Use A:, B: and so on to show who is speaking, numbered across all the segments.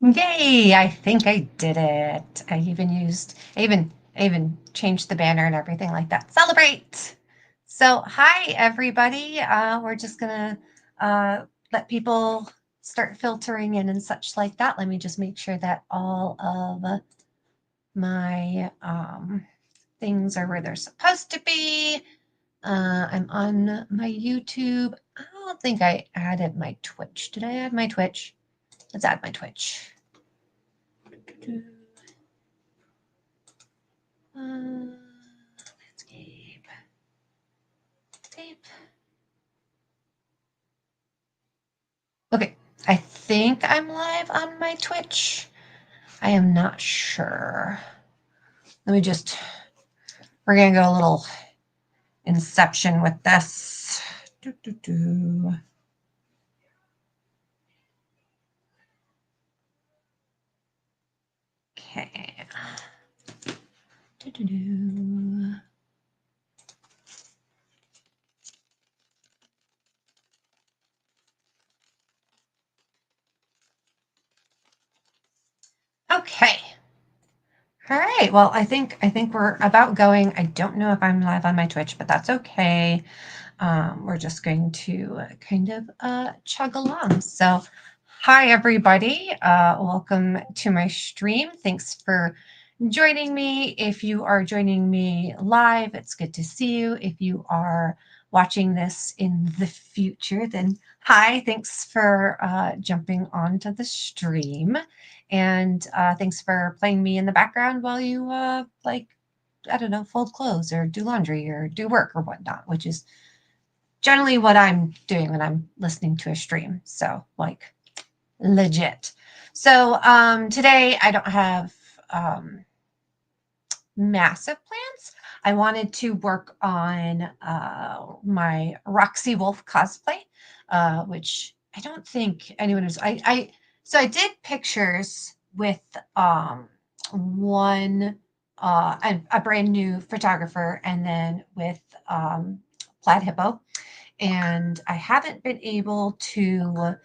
A: Yay! I think I did it. I even changed the banner and everything like that. Celebrate! So, hi everybody. We're just gonna let people start filtering in and such like that. Let me just make sure that all of my things are where they're supposed to be. I'm on my YouTube. I don't think I added my Twitch. Did I add my Twitch? Let's add my Twitch. Landscape. Tape. Okay, I think I'm live on my Twitch. I am not sure. Let me just, we're going to go a little inception with this. Okay. Okay. All right. Well, I think we're about going. I don't know if I'm live on my Twitch, but that's okay. We're just going to kind of chug along. So, hi everybody. Welcome to my stream. Thanks for joining me. If you are joining me live, it's good to see you. If you are watching this in the future, then hi. Thanks for jumping onto the stream. And thanks for playing me in the background while you I don't know, fold clothes or do laundry or do work or whatnot, which is generally what I'm doing when I'm listening to a stream. So like legit. So today I don't have massive plans. I wanted to work on my Roxy Wolf cosplay, which I don't think anyone was. So I did pictures with one a brand new photographer, and then with Plaid Hippo, and I haven't been able to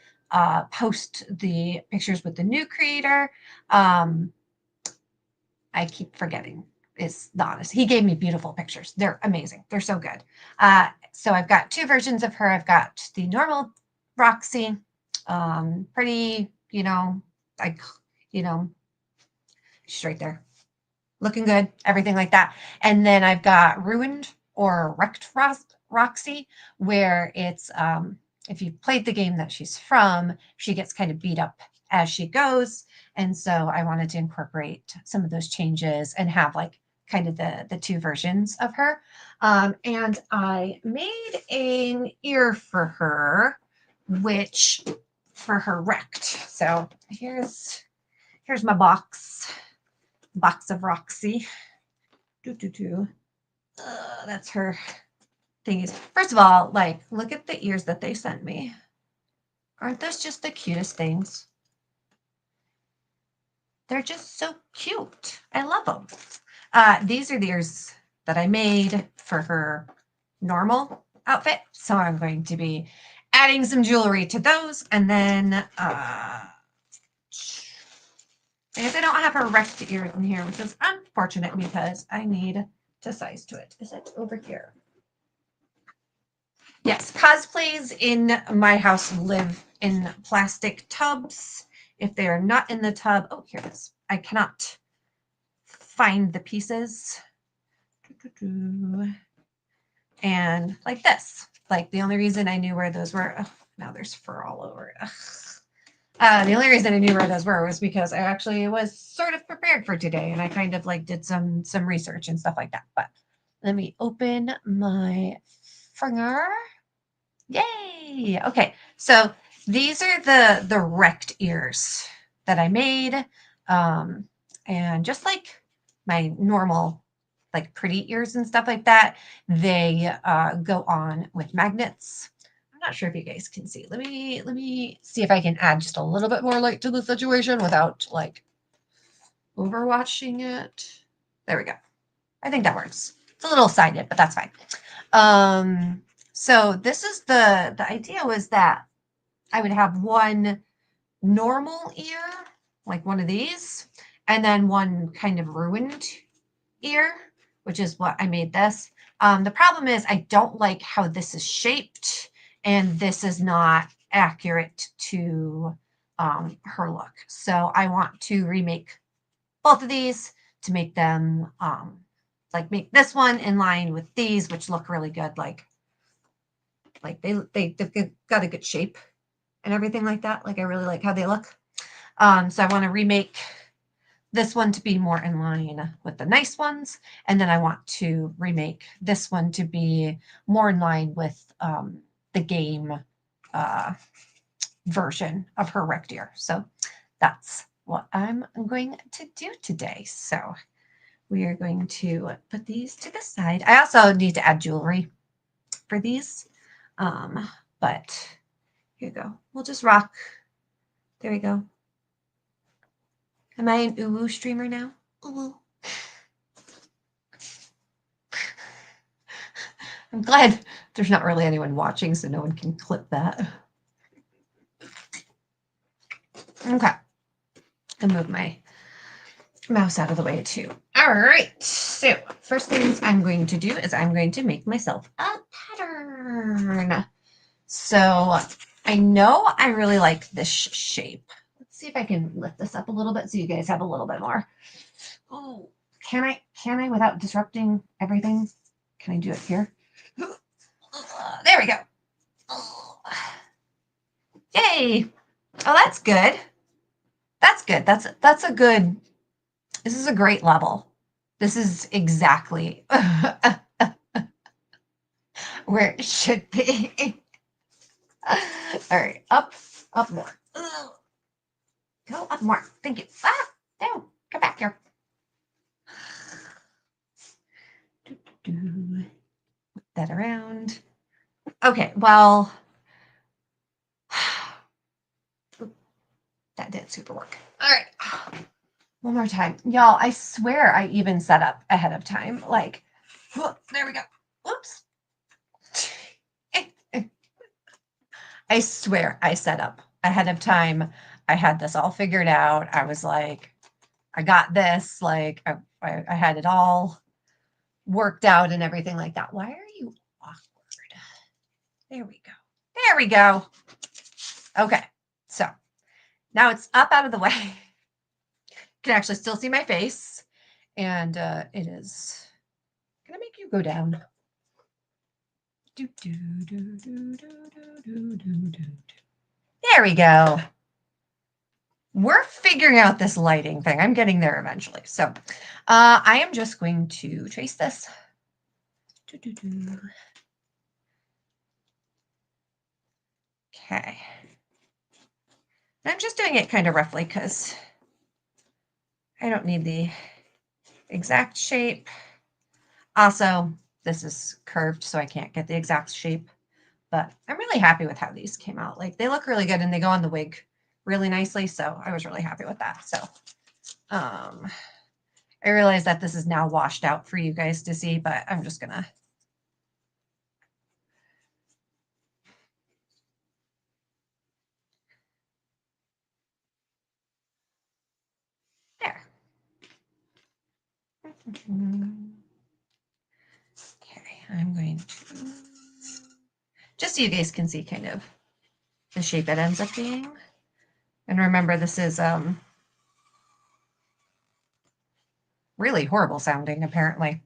A: post the pictures with the new creator. I keep forgetting is the honest. He gave me beautiful pictures. They're amazing. They're so good. So I've got two versions of her. I've got the normal Roxy, pretty, like, you know, she's right there, looking good, everything like that. And then I've got ruined or wrecked Roxy, where it's if you played the game that she's from, she gets kind of beat up as she goes. And so I wanted to incorporate some of those changes and have like kind of the two versions of her. And I made an ear for her, which for her wrecked. So here's my box of Roxy. That's her thingies. First of all, like, look at the ears that they sent me. Aren't those just the cutest things? They're just so cute. I love them. These are the ears that I made for her normal outfit. So I'm going to be adding some jewelry to those. And then, I guess I don't have her wrecked ear in here, which is unfortunate because I need to size to it. Is it over here? Yes, cosplays in my house live in plastic tubs. If they are not in the tub, oh, here it is. I cannot find the pieces. And like this, like the only reason I knew where those were, oh, now there's fur all over it. The only reason I knew where those were was because I actually was sort of prepared for today, and I kind of like did some research and stuff like that. But let me open my finger. Yay! Okay, so these are the wrecked ears that I made, and just like my normal like pretty ears and stuff like that, they go on with magnets. I'm not sure if you guys can see. Let me see if I can add just a little bit more light to the situation without like overwatching it. There we go. I think that works. It's a little sided, but that's fine. So this is the idea was that I would have one normal ear like one of these, and then one kind of ruined ear, which is what I made this. The problem is I don't like how this is shaped, and this is not accurate to her look. So I want to remake both of these to make them like make this one in line with these, which look really good. Like they've got a good shape and everything like that. Like I really like how they look. So I want to remake this one to be more in line with the nice ones. And then I want to remake this one to be more in line with the game version of her wrecked ear. So that's what I'm going to do today. So we are going to put these to the side. I also need to add jewelry for these. But here you go. We'll just rock. There we go. Am I an uwu streamer now? Uwu. I'm glad there's not really anyone watching, so no one can clip that. Okay. I'll move my mouse out of the way too. All right. So first things I'm going to do is I'm going to make myself a pattern. So I know I really like this shape. Let's see if I can lift this up a little bit so you guys have a little bit more. Oh, can I without disrupting everything? Can I do it here? There we go. Yay. Oh, that's good. That's good. That's a good, this is a great level. This is exactly where it should be. All right, up more. Go up more. Thank you. Ah, no, come back here. Whip that around. Okay, well, that didn't super work. All right, one more time. Y'all, I swear I even set up ahead of time. Like, there we go. Whoops. I swear I set up ahead of time. I had this all figured out. I was like, I got this. Like, I had it all worked out and everything like that. Why are you awkward? There we go. There we go. Okay. So now it's up out of the way. You can actually still see my face. And it is going to make you go down. There we go. We're figuring out this lighting thing. I'm getting there eventually. So I am just going to trace this. Okay. I'm just doing it kind of roughly because I don't need the exact shape. Also, this is curved, so I can't get the exact shape. But I'm really happy with how these came out. Like, they look really good, and they go on the wig really nicely, so I was really happy with that. So I realize that this is now washed out for you guys to see, but I'm just going to there. Okay, I'm going to, just so you guys can see kind of the shape it ends up being. And remember, this is really horrible sounding, apparently.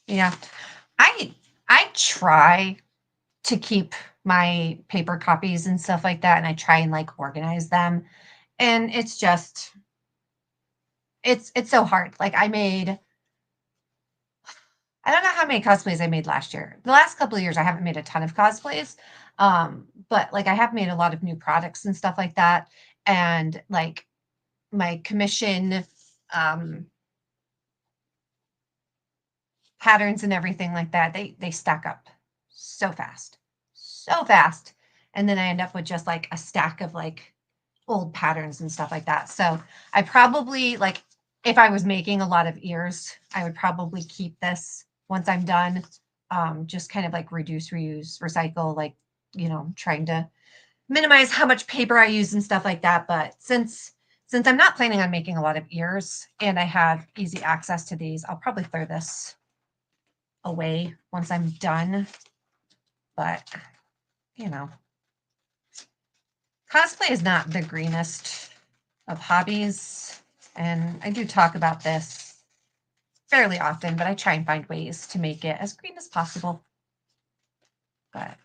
A: Yeah, I try to keep my paper copies and stuff like that, and I try and like organize them, and it's just it's so hard. Like I don't know how many cosplays I made last year. The last couple of years I haven't made a ton of cosplays, but like I have made a lot of new products and stuff like that, and like my commission patterns and everything like that, they stack up so fast, and then I end up with just like a stack of like old patterns and stuff like that. So I probably, like, if I was making a lot of ears, I would probably keep this once I'm done. Just kind of like reduce, reuse, recycle, like, you know, trying to minimize how much paper I use and stuff like that. But since I'm not planning on making a lot of ears and I have easy access to these, I'll probably throw this away once I'm done. But, you know, cosplay is not the greenest of hobbies. And I do talk about this fairly often, but I try and find ways to make it as green as possible. But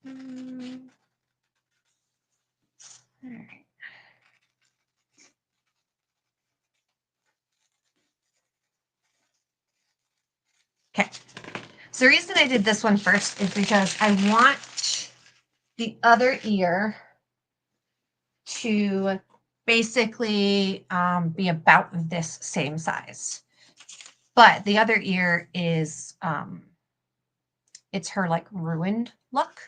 A: all right. Okay. So the reason I did this one first is because I want the other ear to basically be about this same size. But the other ear is, it's her like ruined look.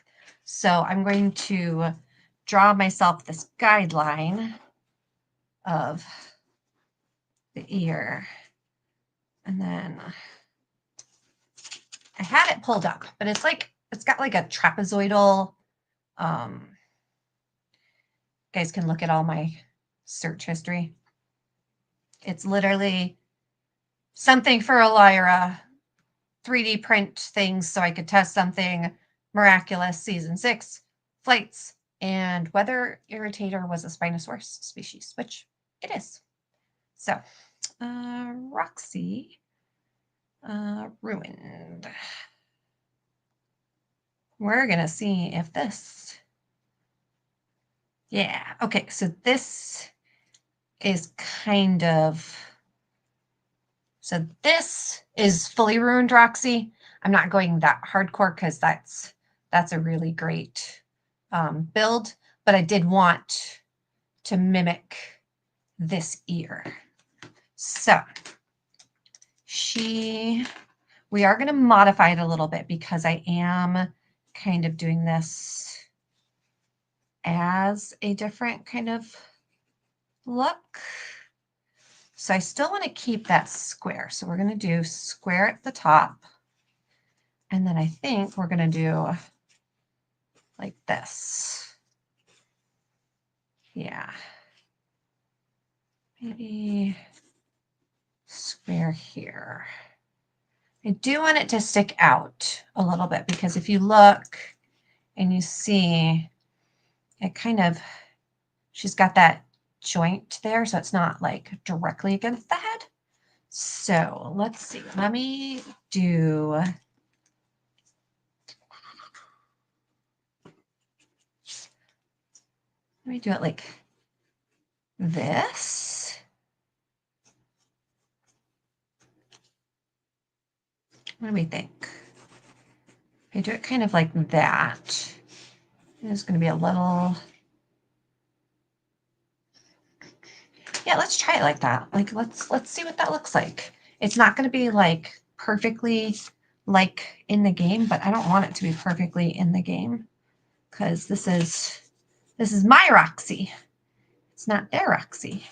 A: So I'm going to draw myself this guideline of the ear. And then I had it pulled up, but it's like, it's got like a trapezoidal, you guys can look at all my search history. It's literally something for Elira, 3D print things so I could test something, miraculous, season 6, flights, and whether irritator was a Spinosaurus species, which it is. So, Roxy, ruined. We're going to see if this, yeah, okay, so this is kind of, so this is fully ruined Roxy. I'm not going that hardcore because that's a really great build, but I did want to mimic this ear. So we are going to modify it a little bit because I am kind of doing this as a different kind of look. So I still want to keep that square. So we're going to do square at the top. And then I think we're going to do like this. Yeah. Maybe square here. I do want it to stick out a little bit because if you look and you see it kind of, she's got that joint there, so it's not like directly against the head. So let's see. Let me do, it like this. What do we think? I do it kind of like that. It's going to be a little, yeah, let's try it like that. Like, let's see what that looks like. It's not going to be like perfectly like in the game, but I don't want it to be perfectly in the game because this is my Roxy. It's not their Roxy.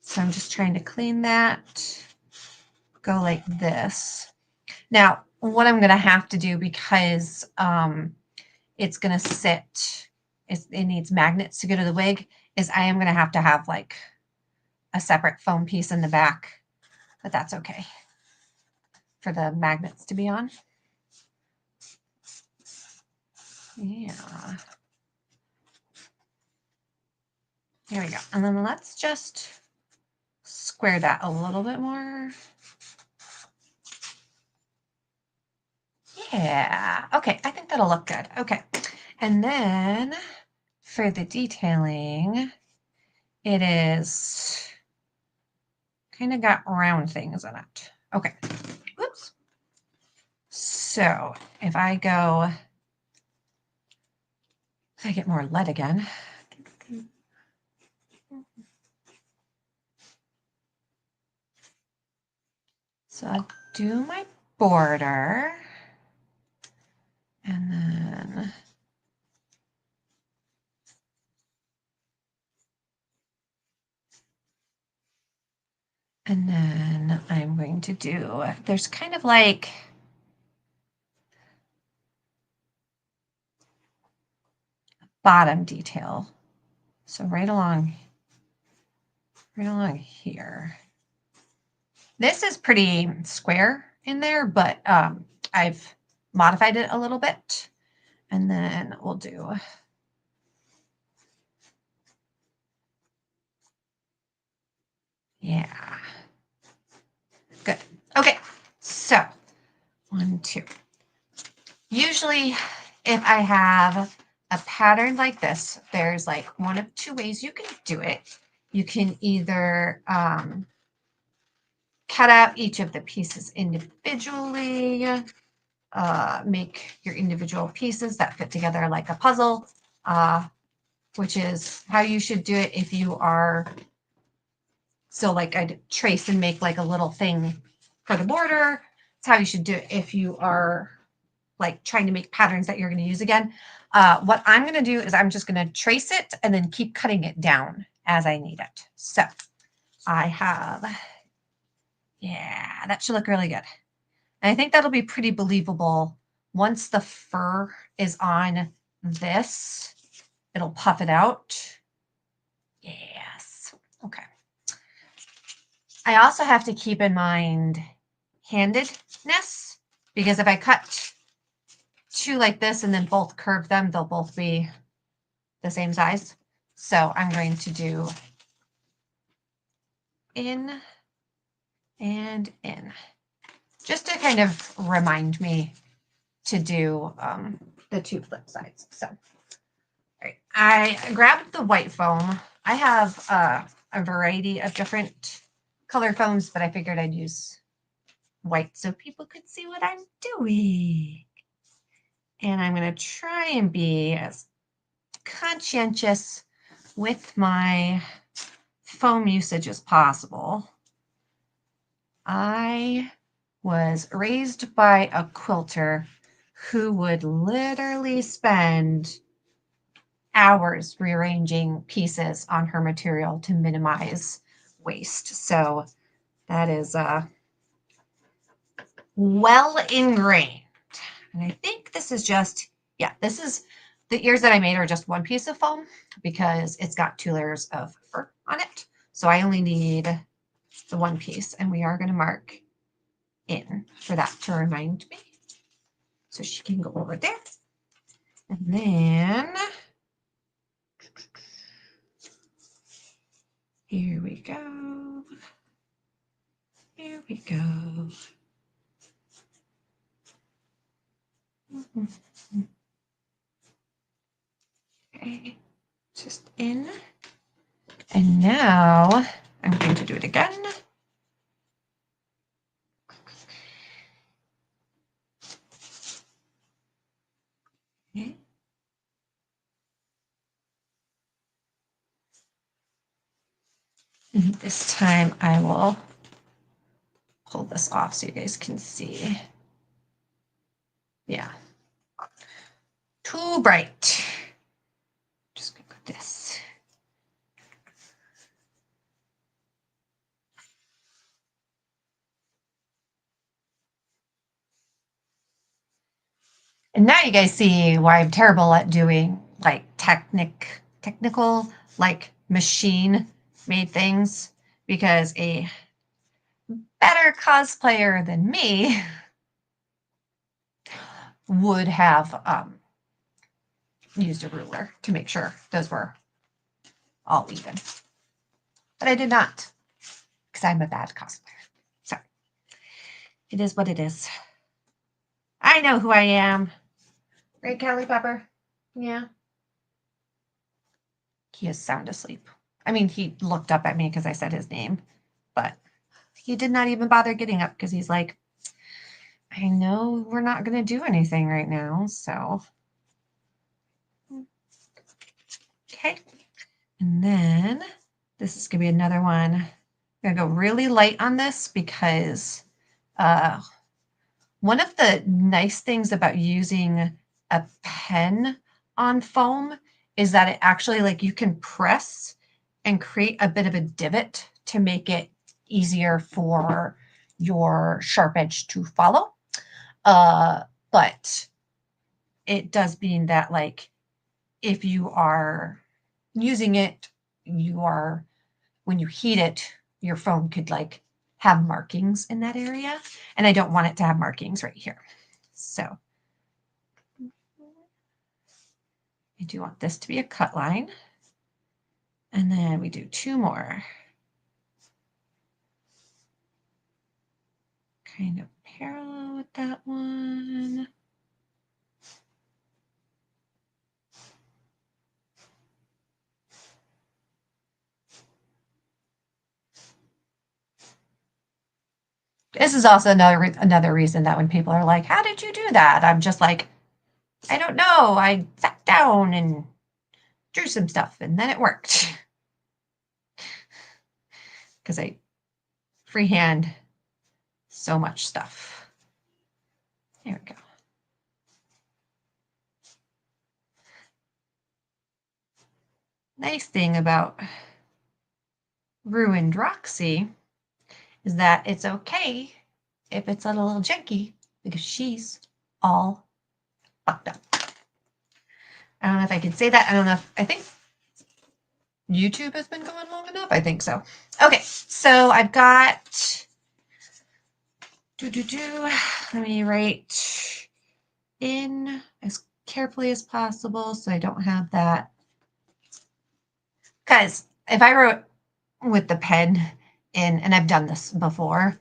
A: So I'm just trying to clean that, go like this. Now, what I'm going to have to do because it's going to sit, it needs magnets to go to the wig, is I am going to have like a separate foam piece in the back, but that's okay for the magnets to be on. Yeah. There we go. And then let's just square that a little bit more. Yeah. Okay. I think that'll look good. Okay. And then for the detailing, it is kind of got round things in it. Okay. Whoops. So if I get more lead again. So I'll do my border and then I'm going to do, there's kind of like, bottom detail. So right along here. This is pretty square in there, but I've modified it a little bit. And then we'll do, yeah, good. Okay, so 1, 2. Usually if I have a pattern like this, there's like one of two ways you can do it. You can either cut out each of the pieces individually, make your individual pieces that fit together like a puzzle, which is how you should do it if you are, so like I'd trace and make like a little thing for the border. It's how you should do it if you are like trying to make patterns that you're going to use again. What I'm going to do is I'm just going to trace it and then keep cutting it down as I need it. So I have, yeah, that should look really good. And I think that'll be pretty believable. Once the fur is on this, it'll puff it out. Yes. Okay. I also have to keep in mind handedness, because if I cut two like this and then both curve them, they'll both be the same size. So I'm going to do in and in, just to kind of remind me to do the two flip sides. So all right, I grabbed the white foam. I have a variety of different color foams, but I figured I'd use white so people could see what I'm doing. And I'm going to try and be as conscientious with my foam usage as possible. I was raised by a quilter who would literally spend hours rearranging pieces on her material to minimize waste. So that is well ingrained. And I think this is just, yeah, this is, the ears that I made are just one piece of foam because it's got 2 layers of fur on it. So I only need the one piece, and we are going to mark in for that to remind me. So she can go over there. And then here we go. Here we go. Okay, just in. And now I'm going to do it again. Okay. And this time I will pull this off so you guys can see. Yeah. Too bright. Just gonna put this. And now you guys see why I'm terrible at doing like technical, like machine made things, because a better cosplayer than me would have used a ruler to make sure those were all even. But I did not, because I'm a bad cosplayer. So it is what it is. I know who I am. Right, Callie Pepper? Yeah. He is sound asleep. I mean, he looked up at me because I said his name, but he did not even bother getting up because he's like, I know we're not going to do anything right now, so. Okay. And then this is going to be another one. I'm going to go really light on this because one of the nice things about using a pen on foam is that it actually, like, you can press and create a bit of a divot to make it easier for your sharp edge to follow. But it does mean that, like, if you are using it, when you heat it, your phone could like have markings in that area. And I don't want it to have markings right here. So I do want this to be a cut line. And then we do 2 more. Kind of parallel with that one. This is also another reason that when people are like, how did you do that? I'm just like, I don't know. I sat down and drew some stuff and then it worked. Because I freehand so much stuff. There we go. Nice thing about Ruined Roxy is that it's okay if it's a little janky because she's all fucked up. I don't know if I can say that. I don't know if, I think YouTube has been going long enough. I think so. Okay, so I've got, let me write in as carefully as possible so I don't have that. Because if I wrote with the pen in, and I've done this before,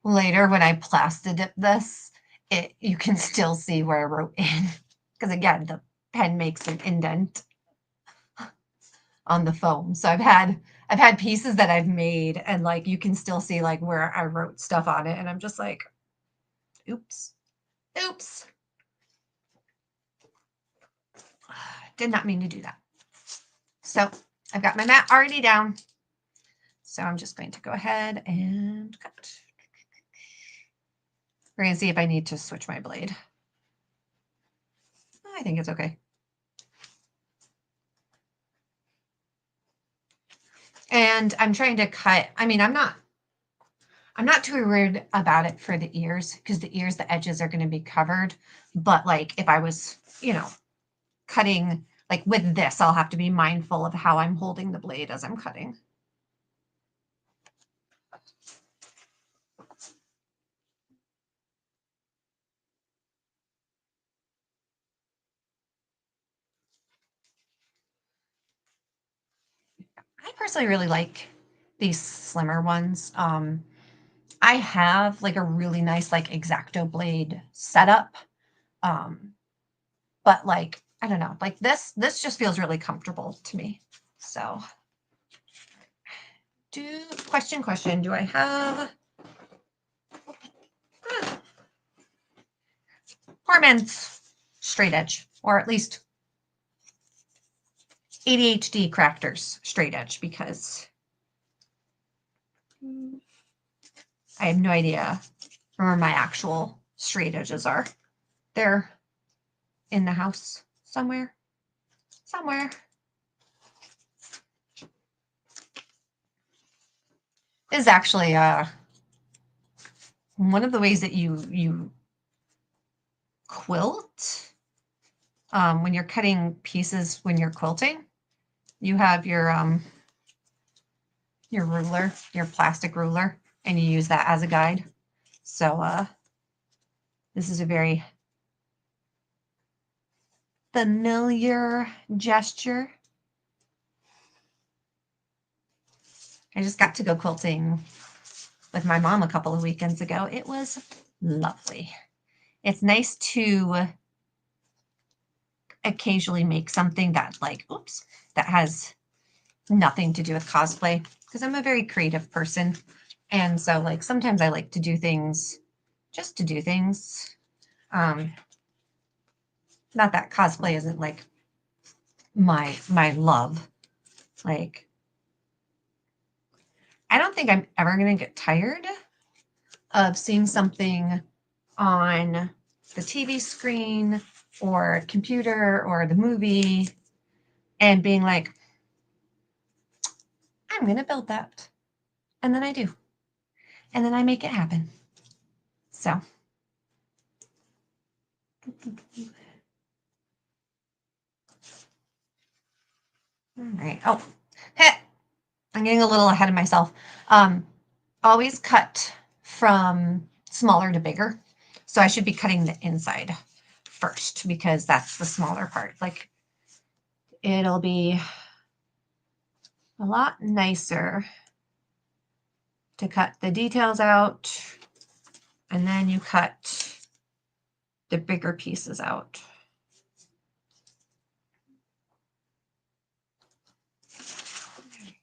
A: later when I plastic this, you can still see where I wrote in. Because again, the pen makes an indent on the foam. So I've had pieces that I've made and like you can still see like where I wrote stuff on it. And I'm just like, oops. Did not mean to do that. So I've got my mat already down. So I'm just going to go ahead and cut. We're going to see if I need to switch my blade. I think it's okay. And I'm trying to cut. I mean, I'm not too worried about it for the ears because the ears, the edges are going to be covered. But like if I was, cutting like with this, I'll have to be mindful of how I'm holding the blade as I'm cutting. I personally really like these slimmer ones. I have like a really nice like X-Acto blade setup. But like, I don't know, like this just feels really comfortable to me. So question, do I have poor man's straight edge, or at least ADHD crafters straight edge, because I have no idea where my actual straight edges are. They're in the house somewhere. Is actually one of the ways that you quilt when you're cutting pieces when you're quilting. You have your ruler, your plastic ruler, and you use that as a guide. So this is a very familiar gesture. I just got to go quilting with my mom a couple of weekends ago. It was lovely. It's nice to occasionally make something that that has nothing to do with cosplay, because I'm a very creative person. And so like sometimes I like to do things just to do things. Not that cosplay isn't like my love. Like, I don't think I'm ever going to get tired of seeing something on the TV screen or computer or the movie and being like, I'm going to build that. And then I do. And then I make it happen. So. All right. Oh, I'm getting a little ahead of myself. Always cut from smaller to bigger. So I should be cutting the inside first because that's the smaller part. Like it'll be a lot nicer to cut the details out and then you cut the bigger pieces out.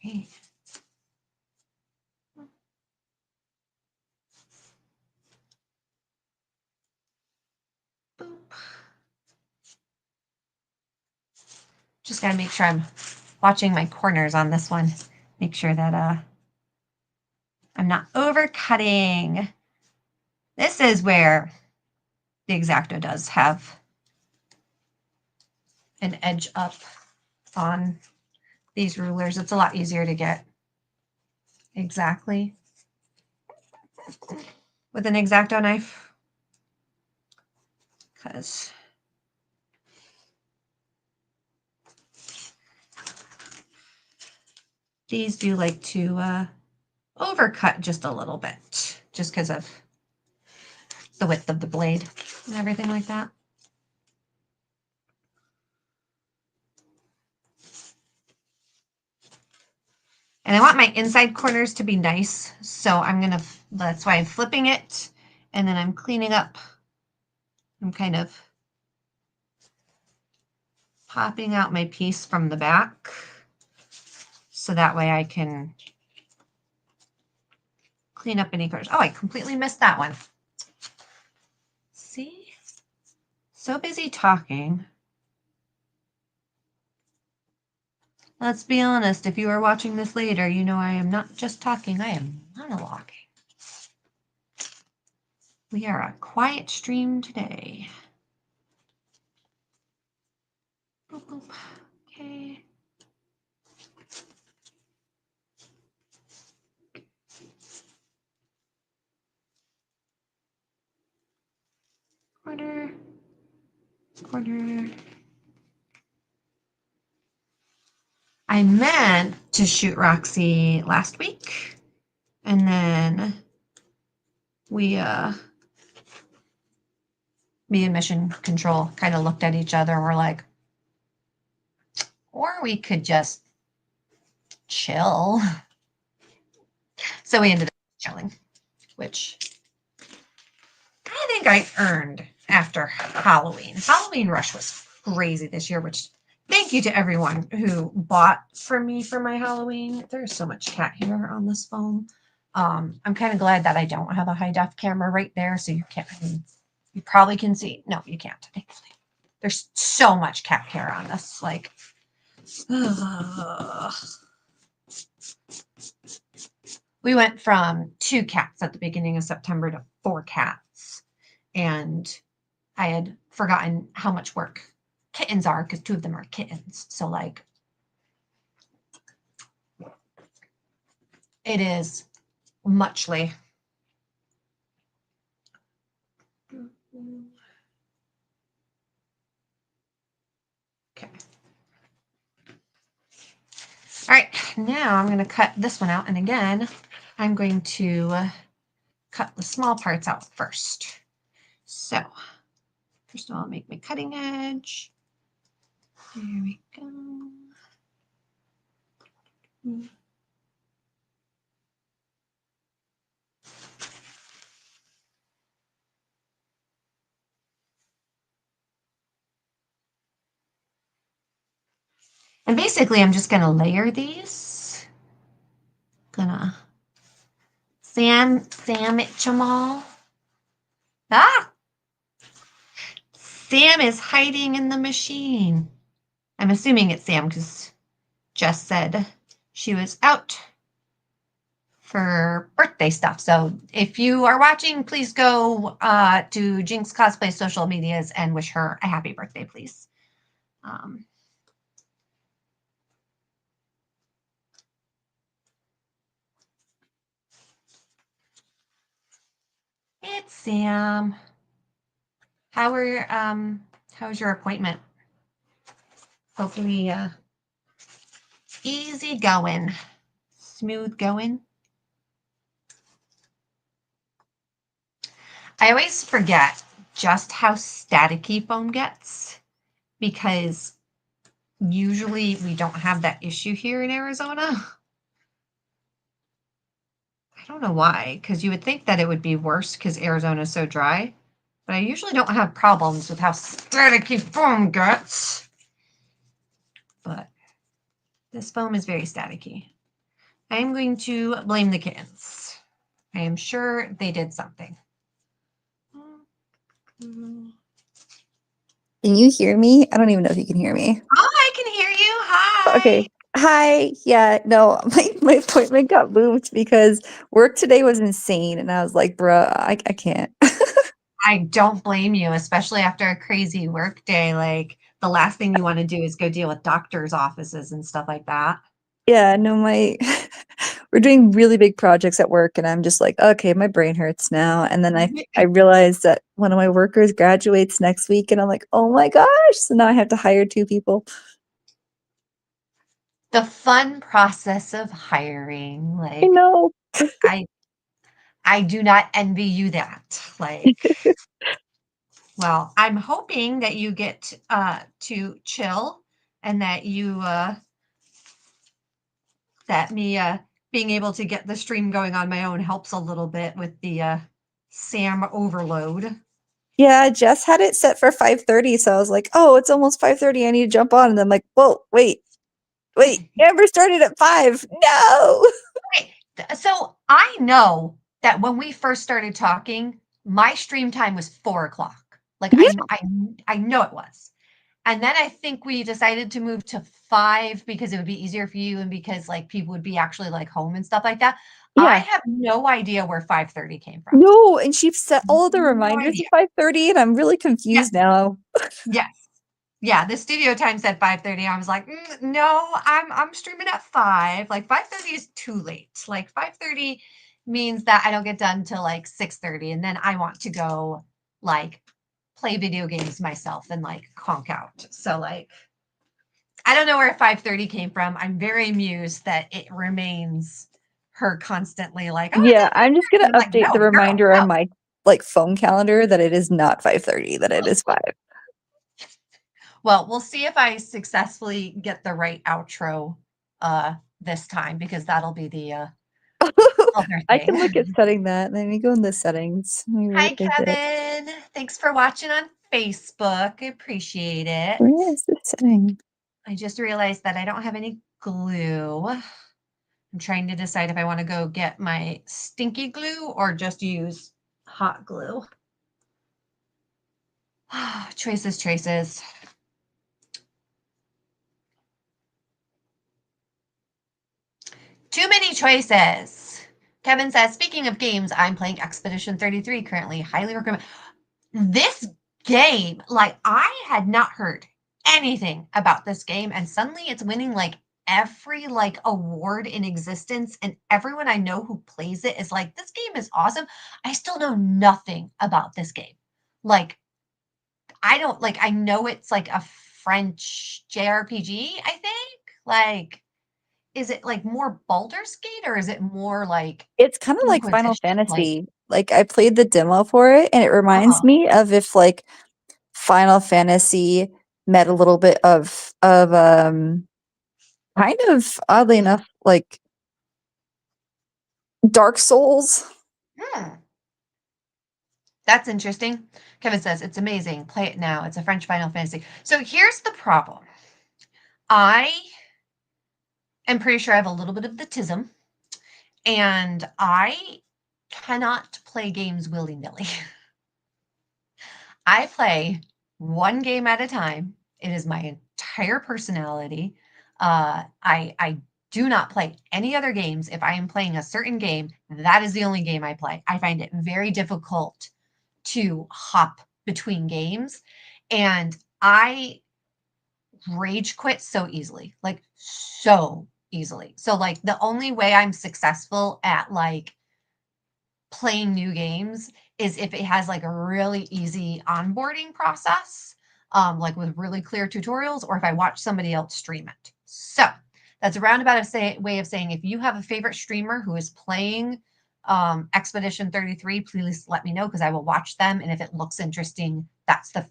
A: Okay. Boop. Just gotta make sure I'm watching my corners on this one. Make sure that I'm not over cutting. This is where the X-Acto does have an edge up on these rulers. It's a lot easier to get exactly with an X-Acto knife because these do like to overcut just a little bit just because of the width of the blade and everything like that. And I want my inside corners to be nice, so that's why I'm flipping it, and then I'm cleaning up. I'm kind of popping out my piece from the back, so that way I can clean up any corners. Oh, I completely missed that one. See? So busy talking. Let's be honest, if you are watching this later, you know I am not just talking, I am monologuing. We are a quiet stream today. Boop, boop. Okay. Corner, corner. I meant to shoot Roxy last week, and then we, me and Mission Control kind of looked at each other and we're like, or we could just chill. So we ended up chilling, which I think I earned after Halloween. Halloween rush was crazy this year, which thank you to everyone who bought for me for my Halloween. There's so much cat hair on this phone. I'm kind of glad that I don't have a high def camera right there, so you can't. I mean, you probably can see. No, you can't. Actually, there's so much cat hair on this. Like, we went from 2 cats at the beginning of September to 4 cats, and I had forgotten how much work kittens are because 2 of them are kittens. So like, it is muchly. Okay. All right, now I'm going to cut this one out. And again, I'm going to cut the small parts out first. So first of all, I'll make my cutting edge. There we go. And basically, I'm just going to layer these. Gonna sandwich them all. Ah! Sam is hiding in the machine. I'm assuming it's Sam because Jess said she was out for birthday stuff. So if you are watching, please go to Jinx Cosplay social medias and wish her a happy birthday, please. It's Sam. How's your appointment? Hopefully easy going, smooth going. I always forget just how staticky foam gets because usually we don't have that issue here in Arizona. I don't know why, because you would think that it would be worse because Arizona is so dry, but I usually don't have problems with how staticky foam gets. But this foam is very staticky. I am going to blame the kittens. I am sure they did something.
B: Can you hear me? I don't even know if you can hear me.
A: Oh, I can hear you. Hi.
B: Okay. Hi. Yeah, no, my appointment got moved because work today was insane. And I was like, bruh, I can't.
A: I don't blame you, especially after a crazy work day. Like the last thing you want to do is go deal with doctors' offices and stuff like that.
B: Yeah, no, we're doing really big projects at work, and I'm just like, okay, my brain hurts now. And then I realized that one of my workers graduates next week, and I'm like, oh my gosh. So now I have to hire 2 people.
A: The fun process of hiring,
B: I
A: like
B: know.
A: I I do not envy you that. Like, well, I'm hoping that you get to chill and that you that me being able to get the stream going on my own helps a little bit with the Sam overload.
B: Yeah, Jess had it set for 5:30, so I was like, "Oh, it's almost 5:30. I need to jump on." And then I'm like, "Whoa, wait, Amber started at 5. No."
A: Okay, so I know that when we first started talking, my stream time was 4 o'clock. Like
B: Yeah,
A: I know it was. And then I think we decided to move to 5 because it would be easier for you and because like people would be actually like home and stuff like that. I
B: yeah.
A: have no idea where 5:30 came from.
B: No, and she set all of the
A: No
B: reminders
A: idea.
B: at 5:30, and I'm really
A: Yes.
B: confused now.
A: Yes. Yeah, the studio time said 5:30. I was like, no, I'm streaming at 5. Like 5:30 is too late. Like 5:30 means that I don't get done till like 6:30 and then I want to go like play video games myself and like conk out. So like I don't know where 5:30 came from. I'm very amused that it remains her constantly like, oh, it's
B: Yeah,
A: at
B: I'm just
A: 5:30.
B: gonna
A: And I'm like,
B: update the
A: no, girl,
B: reminder on
A: no.
B: my, like, phone calendar that it is not 5:30, that it is 5.
A: Well, we'll see if I successfully get the right outro this time because that'll be the other
B: I can
A: thing.
B: look at setting that. Let me go in the settings. Let me where
A: Hi,
B: is it?
A: Kevin. Thanks for watching on Facebook. I appreciate it.
B: Where is the setting?
A: I just realized that I don't have any glue. I'm trying to decide if I want to go get my stinky glue or just use hot glue. Choices, choices. Too many choices. Kevin says, speaking of games, I'm playing Expedition 33 currently. Highly recommend. This game, like, I had not heard anything about this game, and suddenly it's winning like every like award in existence, and everyone I know who plays it is like, this game is awesome. I still know nothing about this game. Like, I don't like, I know it's like a French JRPG, I think. Like, is it like more Baldur's Gate or is it more like
B: It's kinda like Final
A: Inquisition? Like,
B: Fantasy. Like, I played the demo for it, and it reminds
A: uh-huh.
B: me of if, like, Final Fantasy met a little bit kind of, oddly enough, like, Dark Souls.
A: Hmm. That's interesting. Kevin says, it's amazing. Play it now. It's a French Final Fantasy. So here's the problem. I am pretty sure I have a little bit of the tism, and I cannot play games willy nilly. I play one game at a time. It is my entire personality. I do not play any other games. If I am playing a certain game, that is the only game I play. I find it very difficult to hop between games, and I rage quit so easily, like so easily. So like the only way I'm successful at like playing new games is if it has like a really easy onboarding process, like with really clear tutorials, or if I watch somebody else stream it. So That's a roundabout way of saying if you have a favorite streamer who is playing Expedition 33, please let me know because I will watch them. And if it looks interesting, that's the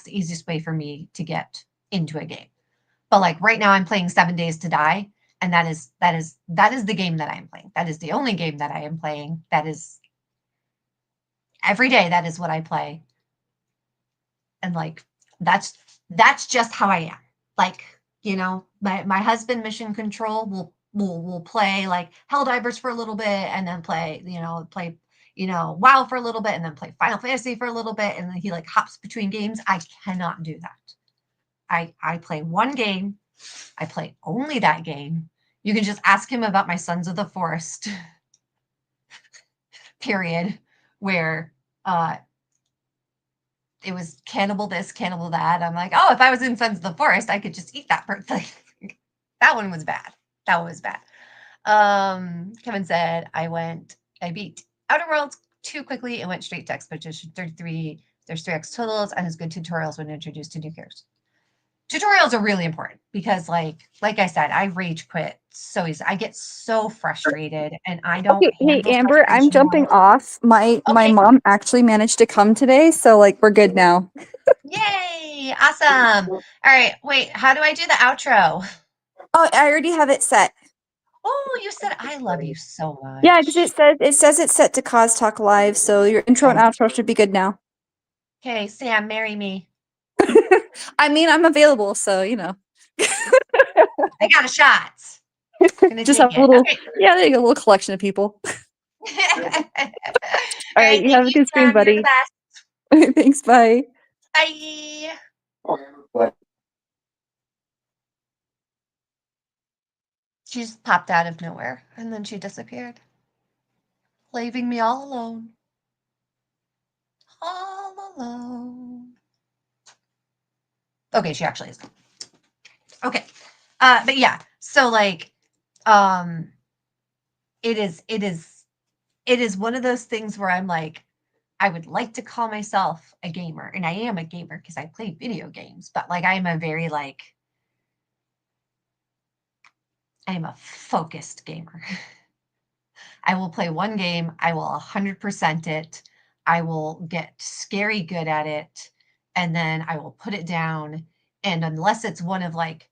A: easiest way for me to get into a game. But like right now, I'm playing 7 Days to Die, and that is the game that I am playing. That is the only game that I am playing. That is every day. That is what I play, and like that's just how I am. Like, you know, my husband Mission Control will play like Helldivers for a little bit and then play WoW for a little bit and then play Final Fantasy for a little bit and then he like hops between games. I cannot do that. I play one game. I play only that game. You can just ask him about my Sons of the Forest period where it was cannibal this, cannibal that. I'm like, oh, if I was in Sons of the Forest, I could just eat that person. That one was bad. That one was bad. Kevin said, I beat Outer Worlds too quickly and went straight to Expedition 33. There's 3x totals and has good tutorials when introduced to new characters. Tutorials are really important because like I said, I rage quit so easy. I get so frustrated and I don't
B: Okay, hey
A: handle
B: Amber, I'm
A: frustration
B: jumping
A: well.
B: off. My
A: Okay.
B: mom actually managed to come today, so like we're good now.
A: Yay! Awesome. All right. Wait, how do I do the outro?
B: Oh, I already have it set.
A: Oh, you said I love you so
B: Yeah, because
A: much.
B: it says it's set to Cause Talk Live, so your intro and
A: Okay.
B: outro should be good now.
A: Okay, Sam, marry me.
B: I mean, I'm available, so you know.
A: I got a shot. Gonna
B: Just
A: take
B: have a
A: it.
B: little,
A: Okay.
B: yeah, there you go, a little collection of people.
A: All
B: All right,
A: right.
B: you
A: Thank
B: have a
A: you,
B: good screen,
A: Sam. You're the
B: buddy.
A: best.
B: Thanks, bye.
A: Bye. She just popped out of nowhere and then she disappeared, leaving me all alone. All alone. Okay, she actually is. Okay. But yeah, so like um it is one of those things where I'm like, I would like to call myself a gamer, and I am a gamer because I play video games, but like I'm a very like I am a focused gamer. I will play one game, I will 100% it, I will get scary good at it, and then I will put it down. And unless it's one of like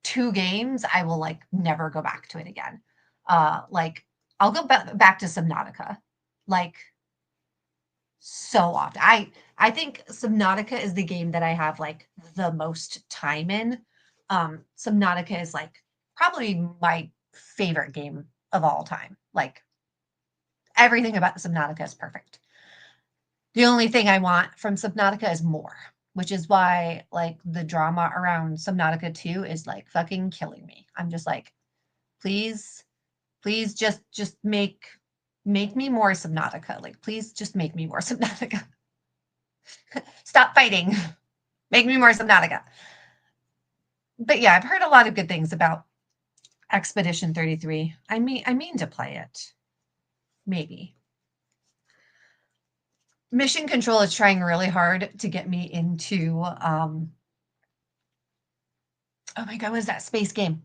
A: two games, I will like never go back to it again. Like I'll go back to Subnautica, like so often. I think Subnautica is the game that I have like the most time in. Subnautica is like probably my favorite game of all time. Like everything about Subnautica is perfect. The only thing I want from Subnautica is more, which is why like the drama around Subnautica 2 is like fucking killing me. I'm just like, please, please just make me more Subnautica. Like please just make me more Subnautica. Stop fighting. Make me more Subnautica. But yeah, I've heard a lot of good things about Expedition 33. I mean to play it. Maybe. Mission Control is trying really hard to get me into oh my god, what is that space game?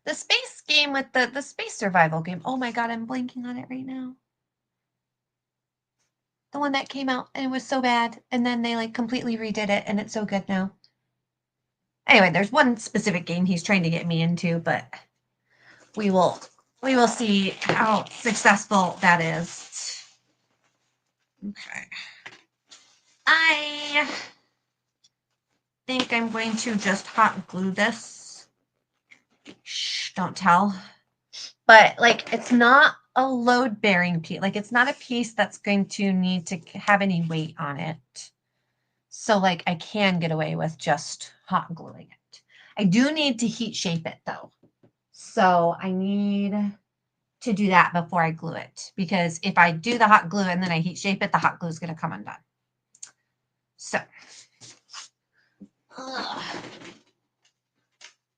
A: The space game with the space survival game. Oh my god, I'm blanking on it right now. The one that came out and it was so bad, and then they like completely redid it, and it's so good now. Anyway, there's one specific game he's trying to get me into, but we will see how successful that is. Okay. I think I'm going to just hot glue this. Shh, don't tell. But like it's not a load bearing piece. Like it's not a piece that's going to need to have any weight on it. So like I can get away with just hot gluing it. I do need to heat shape it though. So I need to do that before I glue it because if I do the hot glue and then I heat shape it, the hot glue is going to come undone. So,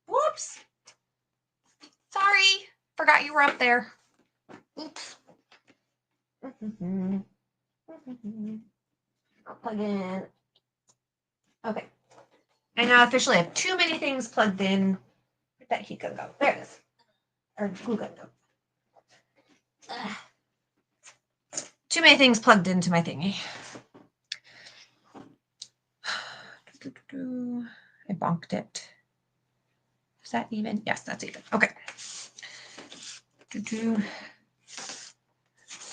A: whoops. Sorry, forgot you were up there. Oops. I'll plug in. Okay. I now officially have too many things plugged in. Where'd that heat gun go? There it is. Or glue gun go. Too many things plugged into my thingy. I bonked it. Is that even? Yes, that's even. Okay.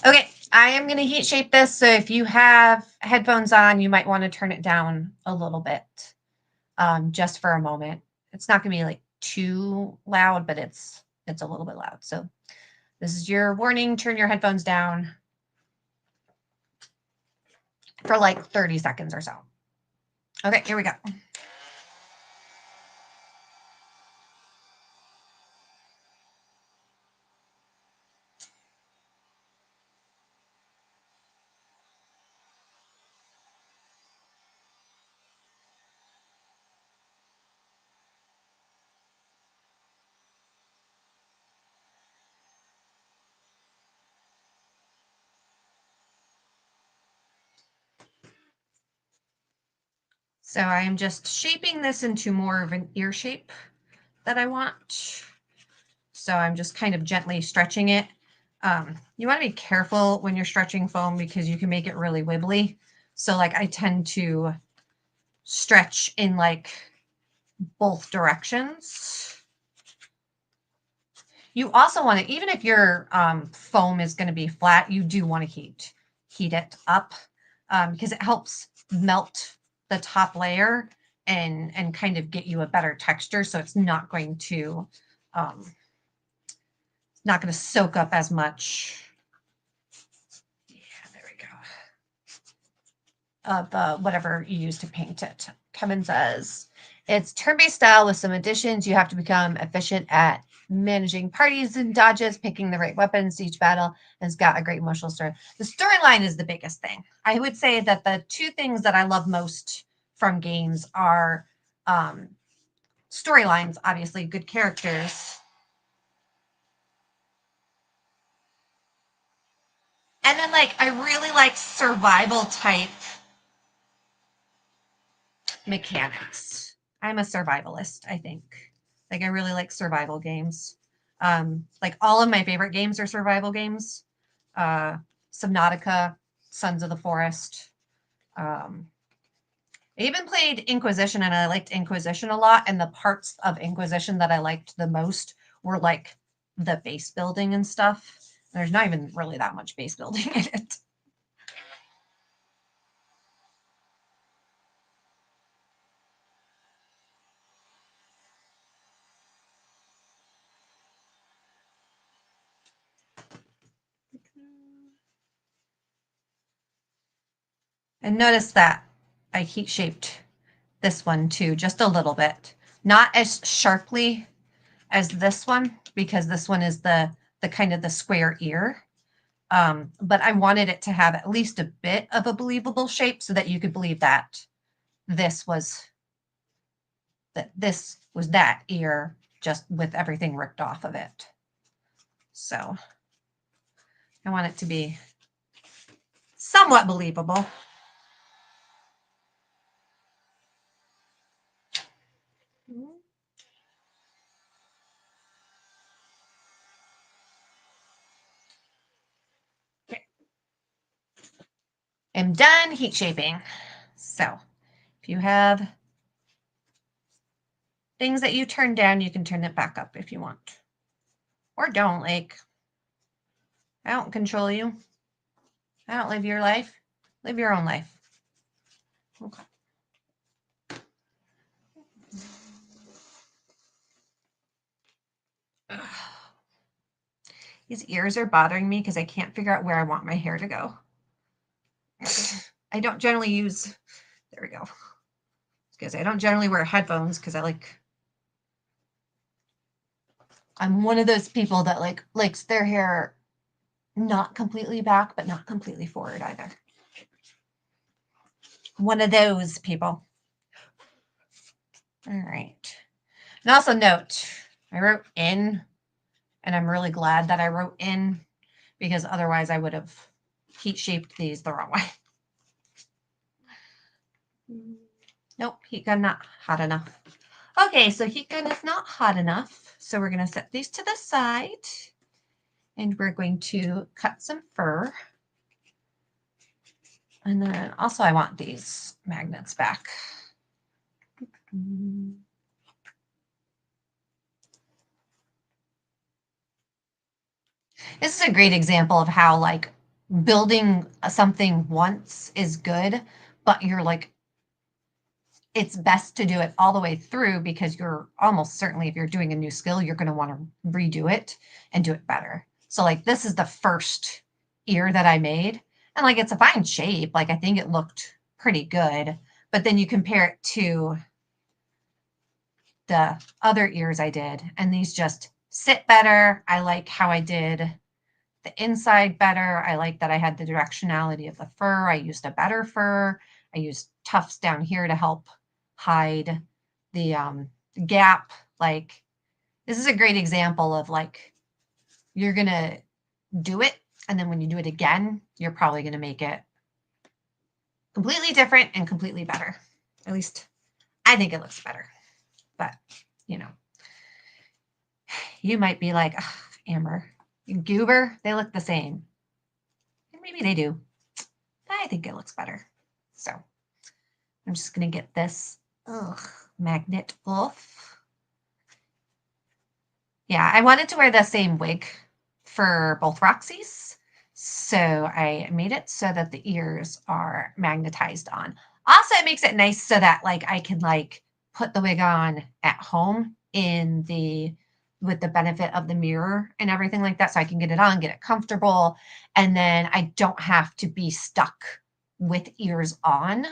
A: Okay, I am going to heat shape this. So if you have headphones on, you might want to turn it down a little bit just for a moment. It's not going to be like too loud, but it's a little bit loud. So this is your warning. Turn your headphones down for like 30 seconds or so. Okay, here we go. So I am just shaping this into more of an ear shape that I want. So I'm just kind of gently stretching it. You want to be careful when you're stretching foam because you can make it really wibbly. So like I tend to stretch in like both directions. You also want to, even if your foam is going to be flat, you do want to heat it up because it helps melt the top layer and kind of get you a better texture. So it's not going to soak up as much. Yeah, there we go. Of whatever you use to paint it. Kevin says, it's turn-based style with some additions. You have to become efficient at managing parties and dodges, picking the right weapons each battle, and it's got a great emotional story. The storyline is the biggest thing. I would say that the two things that I love most from games are storylines, obviously, good characters. And then, like, I really like survival type mechanics. I'm a survivalist, I think. Like, I really like survival games. Like, all of my favorite games are survival games. Subnautica, Sons of the Forest. I even played Inquisition, and I liked Inquisition a lot. And the parts of Inquisition that I liked the most were, like, the base building and stuff. There's not even really that much base building in it. And notice that I heat shaped this one too, just a little bit. Not as sharply as this one, because this one is the kind of the square ear. But I wanted it to have at least a bit of a believable shape so that you could believe that this was that ear, just with everything ripped off of it. So I want it to be somewhat believable. Okay. I'm done heat shaping. So if you have things that you turn down, you can turn it back up if you want. Or don't. Like, I don't control you. I don't live your life. Live your own life. Okay. These ears are bothering me because I can't figure out where I want my hair to go. I don't generally use, there we go. Because I don't generally wear headphones because I'm one of those people that likes their hair not completely back, but not completely forward either. One of those people. All right. And also note, I wrote in, and I'm really glad that I wrote in because otherwise I would have heat shaped these the wrong way. Nope, heat gun not hot enough. Okay, so heat gun is not hot enough. So we're going to set these to the side and we're going to cut some fur. And then also I want these magnets back. This is a great example of how like building something once is good, but you're like, it's best to do it all the way through because you're almost certainly, if you're doing a new skill, you're going to want to redo it and do it better. So like this is the first ear that I made and like it's a fine shape. Like I think it looked pretty good, but then you compare it to the other ears I did and these just sit better. I like how I did the inside better. I like that I had the directionality of the fur. I used a better fur. I used tufts down here to help hide the gap. Like this is a great example of like, you're going to do it. And then when you do it again, you're probably going to make it completely different and completely better. At least I think it looks better, but you know, you might be like, Amber, Goober, they look the same. And maybe they do. I think it looks better. So I'm just going to get this magnet off. Yeah, I wanted to wear the same wig for both Roxy's. So I made it so that the ears are magnetized on. Also, it makes it nice so that like I can like put the wig on at home with the benefit of the mirror and everything like that. So I can get it on, get it comfortable. And then I don't have to be stuck with ears on.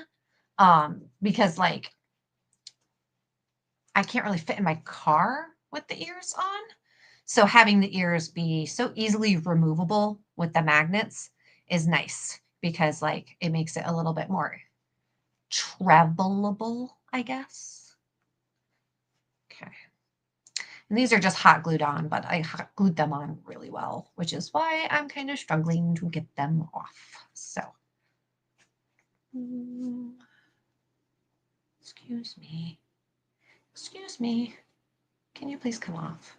A: Because like I can't really fit in my car with the ears on. So having the ears be so easily removable with the magnets is nice because like it makes it a little bit more travelable, I guess. Okay. And these are just hot glued on, but I hot glued them on really well, which is why I'm kind of struggling to get them off. So, excuse me. Excuse me. Can you please come off?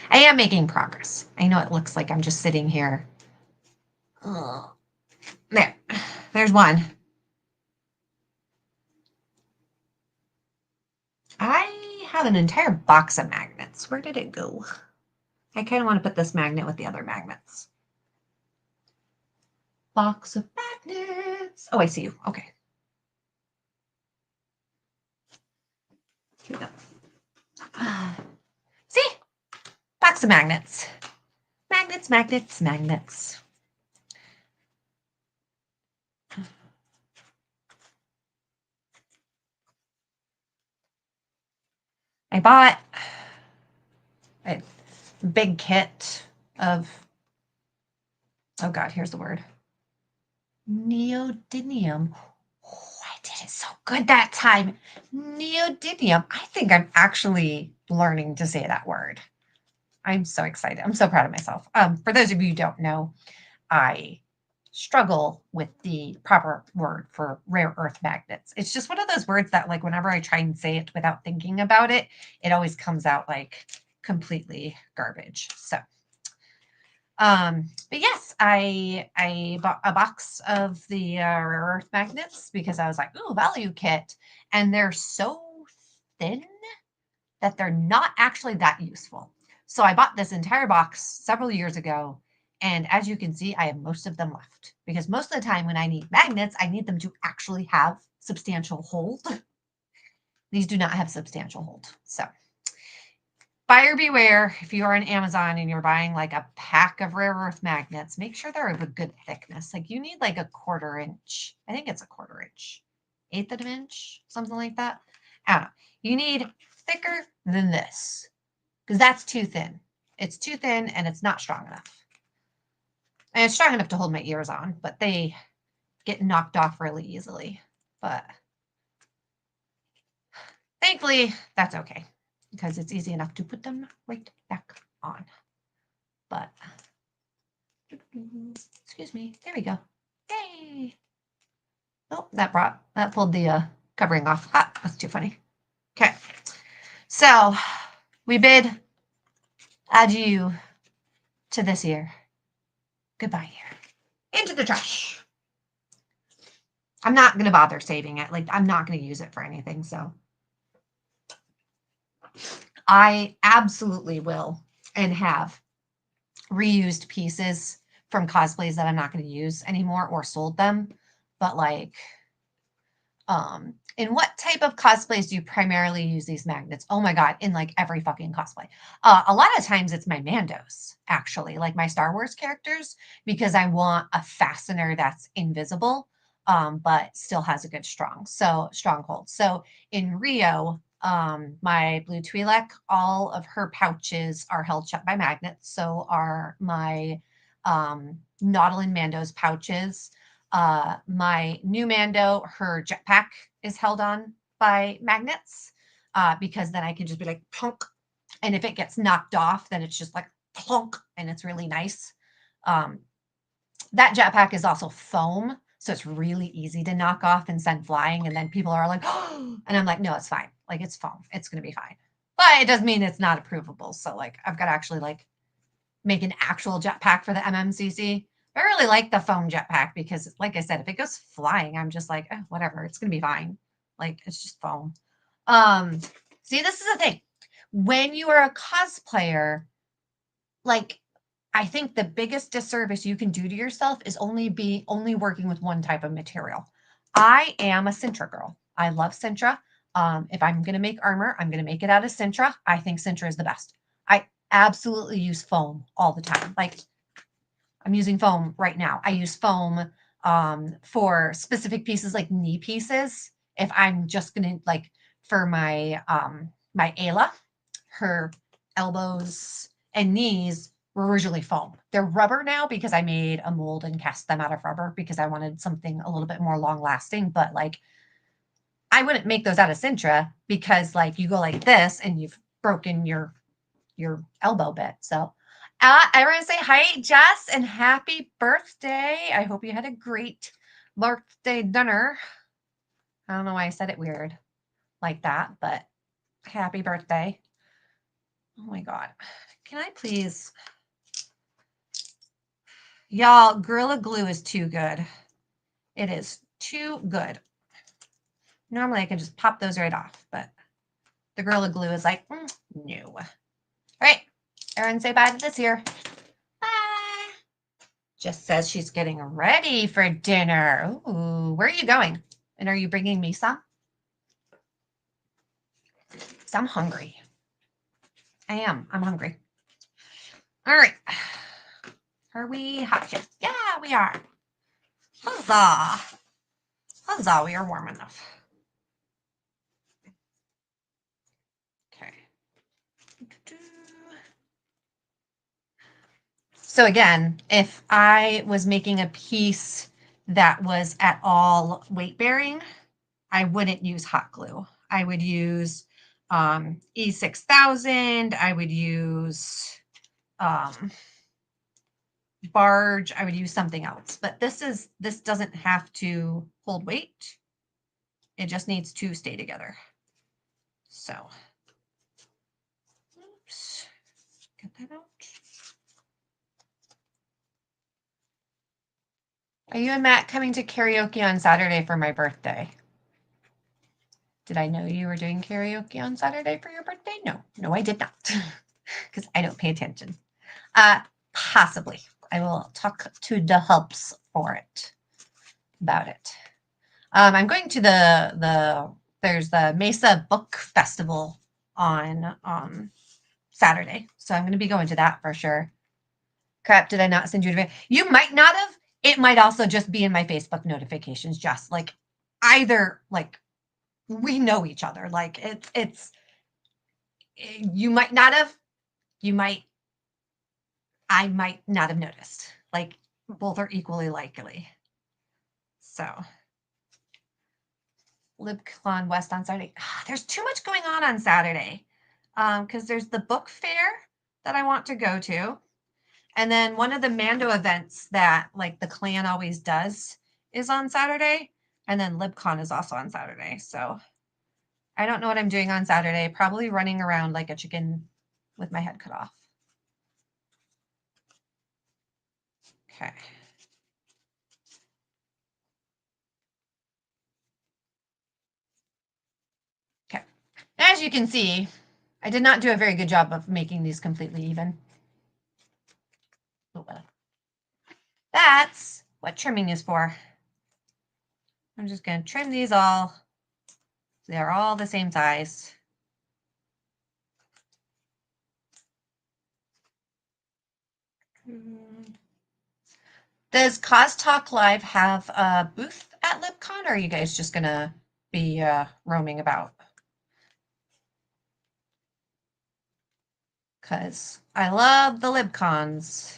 A: I am making progress. I know it looks like I'm just sitting here. Ugh. There's one. I have an entire box of magnets. Where did it go? I kind of want to put this magnet with the other magnets. Box of magnets. Oh, I see you. Okay. Here we go. See? Box of magnets. Magnets, magnets, magnets. I bought a big kit of, oh God, here's the word. Neodymium. Oh, I did it so good that time. Neodymium. I think I'm actually learning to say that word. I'm so excited. I'm so proud of myself. For those of you who don't know, I struggle with the proper word for rare earth magnets. It's just one of those words that like whenever I try and say it without thinking about it, it always comes out like completely garbage. So but yes, I bought a box of the rare earth magnets because I was like, ooh, value kit. And they're so thin that they're not actually that useful. So I bought this entire box several years ago. And as you can see, I have most of them left because most of the time when I need magnets, I need them to actually have substantial hold. These do not have substantial hold. So buyer beware. If you are on Amazon and you're buying like a pack of rare earth magnets, make sure they're of a good thickness. Like you need like a 1/4 inch. I think it's a 1/4 inch, 1/8 of an inch, something like that. I don't know. You need thicker than this because that's too thin. It's too thin and it's not strong enough. And it's strong enough to hold my ears on, but they get knocked off really easily. But thankfully, that's okay because it's easy enough to put them right back on. But excuse me, there we go. Oh, that pulled the covering off. Ah, that's too funny. Okay. So we bid adieu to this year. Goodbye year. Into the trash. I'm not going to bother saving it. Like, I'm not going to use it for anything. So I absolutely will and have reused pieces from cosplays that I'm not going to use anymore or sold them. But like, in what type of cosplays do you primarily use these magnets? Oh my God, in like every fucking cosplay. A lot of times it's my Mandos, actually, like my Star Wars characters, because I want a fastener that's invisible, but still has a good stronghold. So in Rio, my blue Twi'lek, all of her pouches are held shut by magnets. So are my Nautilin Mando's pouches. My new Mando, her jetpack is held on by magnets, because then I can just be like plunk, and if it gets knocked off, then it's just like plunk, and it's really nice. Um, that jetpack is also foam, so it's really easy to knock off and send flying. And then people are like, oh, and I'm like, no, it's fine. Like it's foam, it's gonna be fine. But it does mean it's not approvable. So like I've got to actually like make an actual jetpack for the MMCC. I really like the foam jetpack because, like I said, if it goes flying, I'm just like, oh, whatever, it's gonna be fine. Like it's just foam. See, this is the thing. When you are a cosplayer, like I think the biggest disservice you can do to yourself is only working with one type of material. I am a Sintra girl. I love Sintra. If I'm going to make armor, I'm going to make it out of Sintra. I think Sintra is the best. I absolutely use foam all the time. Like I'm using foam right now. I use foam for specific pieces like knee pieces. If I'm just going to like for my Ayla, her elbows and knees were originally foam. They're rubber now because I made a mold and cast them out of rubber because I wanted something a little bit more long lasting. But like, I wouldn't make those out of Sintra because like you go like this and you've broken your elbow bit. So everyone say hi, Jess, and happy birthday. I hope you had a great birthday dinner. I don't know why I said it weird like that, but happy birthday. Oh my God. Can I please? Y'all, Gorilla Glue is too good. It is too good. Normally I can just pop those right off, but the Gorilla Glue is like, no. All right. Erin, say bye to this here. Bye. Just says she's getting ready for dinner. Ooh, where are you going? And are you bringing me some? Because I'm hungry. I am. I'm hungry. All right. Are we hot yet? Yeah, we are. Huzzah. Huzzah, we are warm enough. Okay. So again, if I was making a piece that was at all weight bearing, I wouldn't use hot glue. I would use E6000. I would use barge. I would use something else. But this doesn't have to hold weight. It just needs to stay together. So, oops, get that out. Are you and Matt coming to karaoke on Saturday for my birthday? Did I know you were doing karaoke on Saturday for your birthday? No, I did not, because I don't pay attention. Possibly. I will talk to the hubs for it, about it. I'm going to there's the Mesa Book Festival on Saturday, so I'm going to be going to that for sure. Crap, did I not send you a video? You might not have. It might also just be in my Facebook notifications, just like either like we know each other. Like it's you might not have, I might not have noticed. Like both are equally likely. So LibCon West on Saturday. There's too much going on Saturday. Because there's the book fair that I want to go to. And then one of the Mando events that like the clan always does is on Saturday. And then LibCon is also on Saturday. So I don't know what I'm doing on Saturday. Probably running around like a chicken with my head cut off. Okay. Okay. As you can see, I did not do a very good job of making these completely even. That's what trimming is for. I'm just going to trim these all. They're all the same size. Does Cause Talk Live have a booth at LibCon, or are you guys just going to be roaming about? Because I love the LibCons,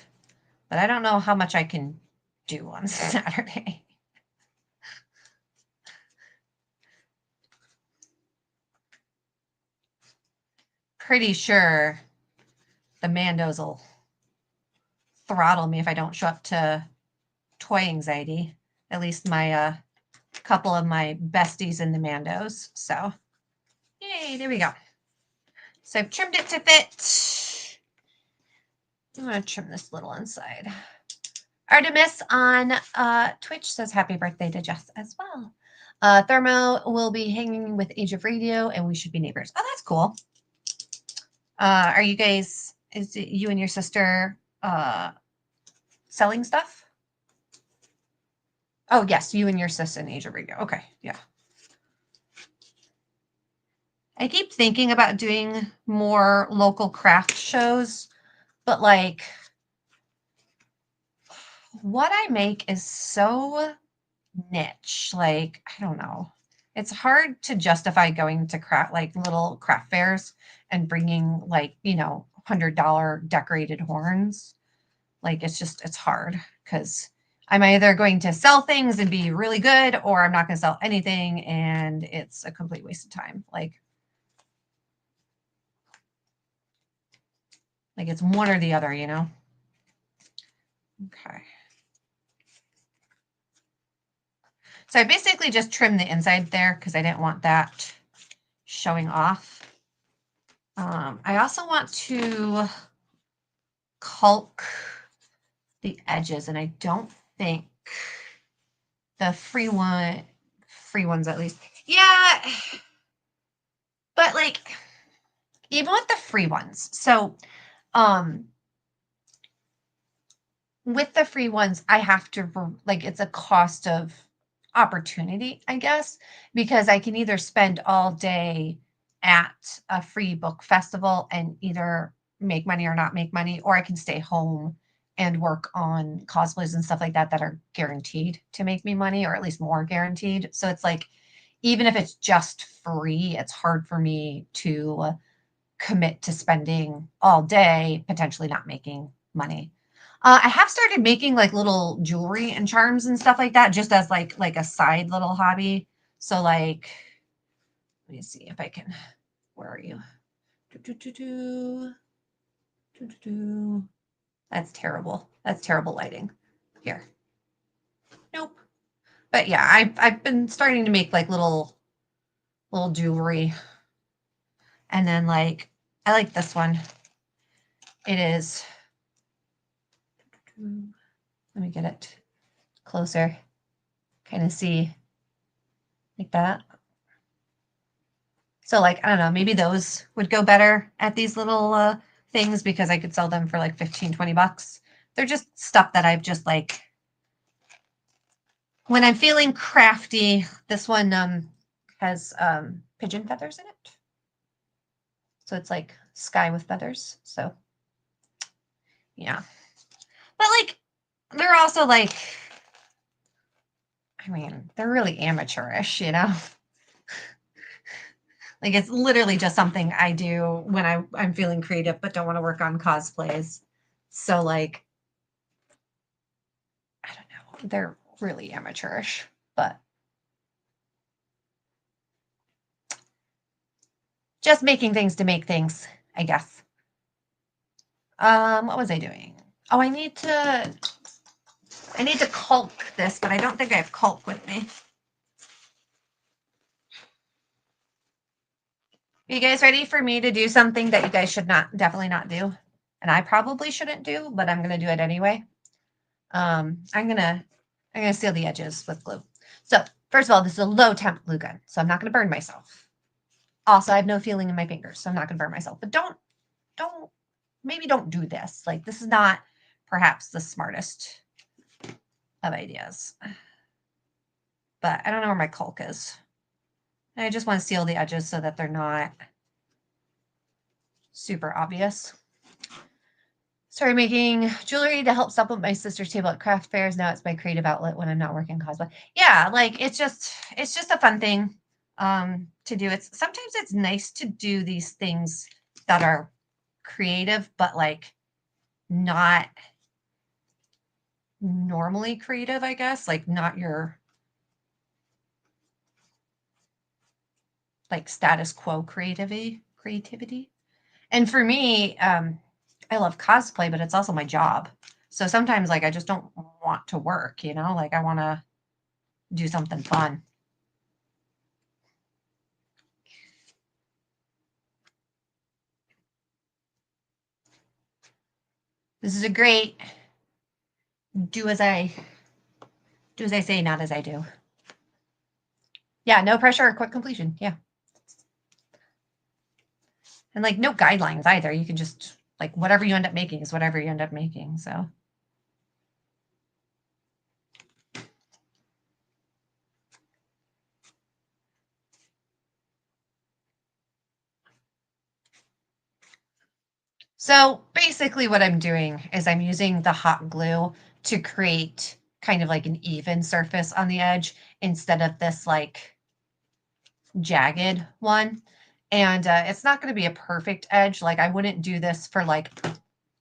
A: but I don't know how much I can do on Saturday. Pretty sure the Mandos will throttle me if I don't show up to Toy Anxiety. At least my couple of my besties in the Mandos. So, yay, there we go. So I've trimmed it to fit. I'm going to trim this little inside. Artemis on Twitch says happy birthday to Jess as well. Thermo will be hanging with Age of Radio, and we should be neighbors. Oh, that's cool. Are you guys, is it you and your sister selling stuff? Oh, yes, you and your sister in Age of Radio. Okay, yeah. I keep thinking about doing more local craft shows, but like what I make is so niche. Like, I don't know. It's hard to justify going to craft like little craft fairs and bringing like, $100 decorated horns. Like it's hard because I'm either going to sell things and be really good, or I'm not going to sell anything and it's a complete waste of time. Like it's one or the other, Okay. So I basically just trimmed the inside there because I didn't want that showing off. I also want to caulk the edges, and I don't think the free ones at least. Yeah, but like even with the free ones. So with the free ones, I have to it's a cost of opportunity, I guess, because I can either spend all day at a free book festival and either make money or not make money, or I can stay home and work on cosplays and stuff like that that are guaranteed to make me money, or at least more guaranteed. So it's like, even if it's just free, it's hard for me to commit to spending all day, potentially not making money. I have started making like little jewelry and charms and stuff like that, just as like a side little hobby. So like, let me see if I can. Where are you? That's terrible. That's terrible lighting. Here. Nope. But yeah, I've been starting to make like little jewelry, and then like I like this one. It is. Let me get it closer. Kind of see like that. So like, I don't know, maybe those would go better at these little things because I could sell them for like 15, 20 bucks. They're just stuff that I've just like, when I'm feeling crafty, this one has pigeon feathers in it. So it's like sky with feathers. So yeah. But like, they're also like, I mean, they're really amateurish, Like it's literally just something I do when I'm feeling creative but don't want to work on cosplays. So like, I don't know, they're really amateurish, but just making things to make things, I guess. What was I doing? Oh, I need to caulk this, but I don't think I have caulk with me. You guys ready for me to do something that you guys should definitely not do? And I probably shouldn't do, but I'm going to do it anyway. I'm going to seal the edges with glue. So first of all, this is a low temp glue gun, so I'm not going to burn myself. Also, I have no feeling in my fingers, so I'm not going to burn myself. But maybe don't do this. Like, this is not perhaps the smartest of ideas. But I don't know where my caulk is. I just want to seal the edges so that they're not super obvious. Started making jewelry to help supplement my sister's table at craft fairs. Now it's my creative outlet when I'm not working cosplay. Yeah, like it's just a fun thing to do. Sometimes it's nice to do these things that are creative, but like not normally creative, I guess. Like not your like status quo creativity. And for me, I love cosplay, but it's also my job. So sometimes like I just don't want to work, you know, like I want to do something fun. This is a great do as I say, not as I do. Yeah, no pressure or quick completion. Yeah. And like no guidelines either. You can just like whatever you end up making is whatever you end up making. So basically what I'm doing is I'm using the hot glue to create kind of like an even surface on the edge instead of this like jagged one. And it's not going to be a perfect edge. Like I wouldn't do this for like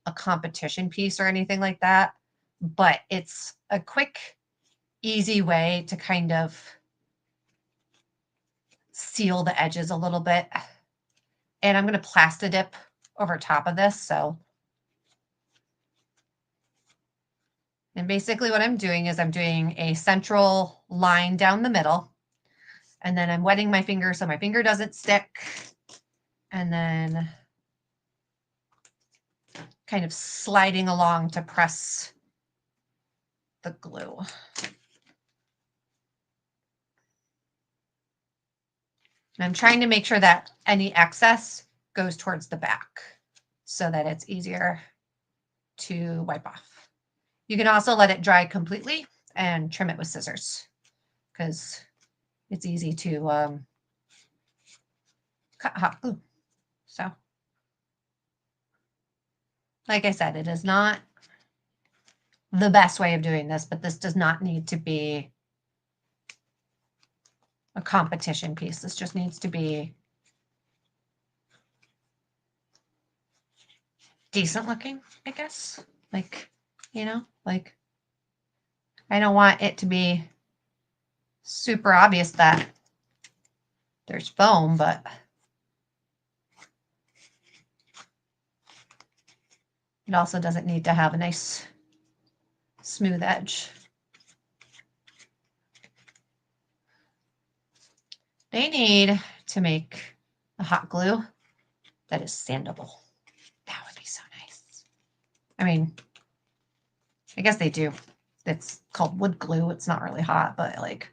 A: a competition piece or anything like that, but it's a quick, easy way to kind of seal the edges a little bit. And I'm going to Plasta dip over top of this. And basically what I'm doing is I'm doing a central line down the middle, and then I'm wetting my finger so my finger doesn't stick, and then kind of sliding along to press the glue. And I'm trying to make sure that any excess goes towards the back so that it's easier to wipe off. You can also let it dry completely and trim it with scissors because it's easy to cut hot glue. So, like I said, it is not the best way of doing this, but this does not need to be a competition piece. This just needs to be decent looking, I guess. Like, you know, like I don't want it to be super obvious that there's foam, but it also doesn't need to have a nice smooth edge. They need to make a hot glue that is sandable. That would be so nice. I mean, I guess they do. It's called wood glue. It's not really hot, but like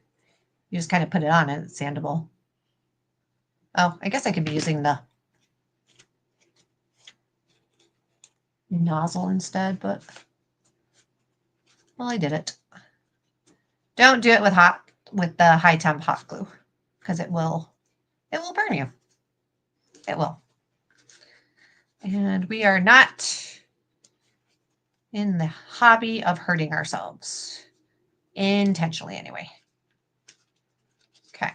A: you just kind of put it on and it's sandable. Oh, I guess I could be using the nozzle instead, but well, I did it. Don't do it with the high temp hot glue because it will burn you. It will. And we are not in the hobby of hurting ourselves. Intentionally, anyway. Okay.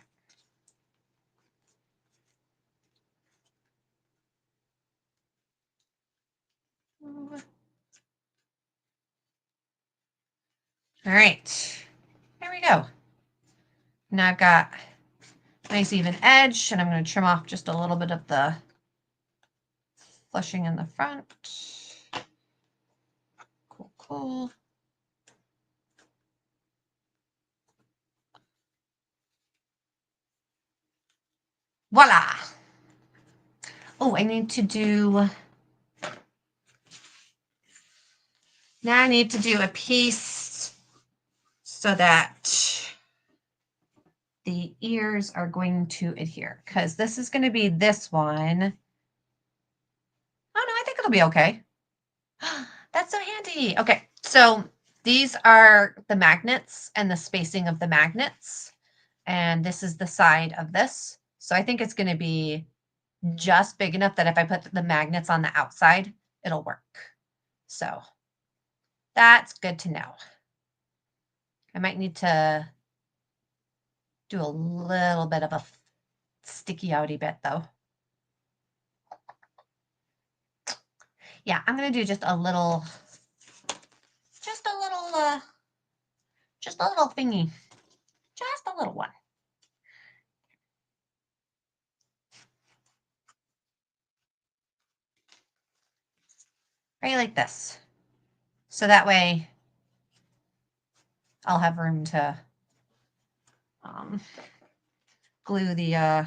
A: All right. There we go. Now I've got a nice even edge, and I'm going to trim off just a little bit of the flushing in the front. Cool, cool. Voila. Oh, I need to do, now I need to do a piece so that the ears are going to adhere, because this is going to be this one. Oh no, I think it'll be okay. That's so handy. Okay, so these are the magnets and the spacing of the magnets. And this is the side of this. So I think it's going to be just big enough that if I put the magnets on the outside, it'll work. So that's good to know. I might need to do a little bit of a sticky outy bit though. Yeah, I'm going to do just a little thingy, just a little one. Right like this. So that way I'll have room to glue the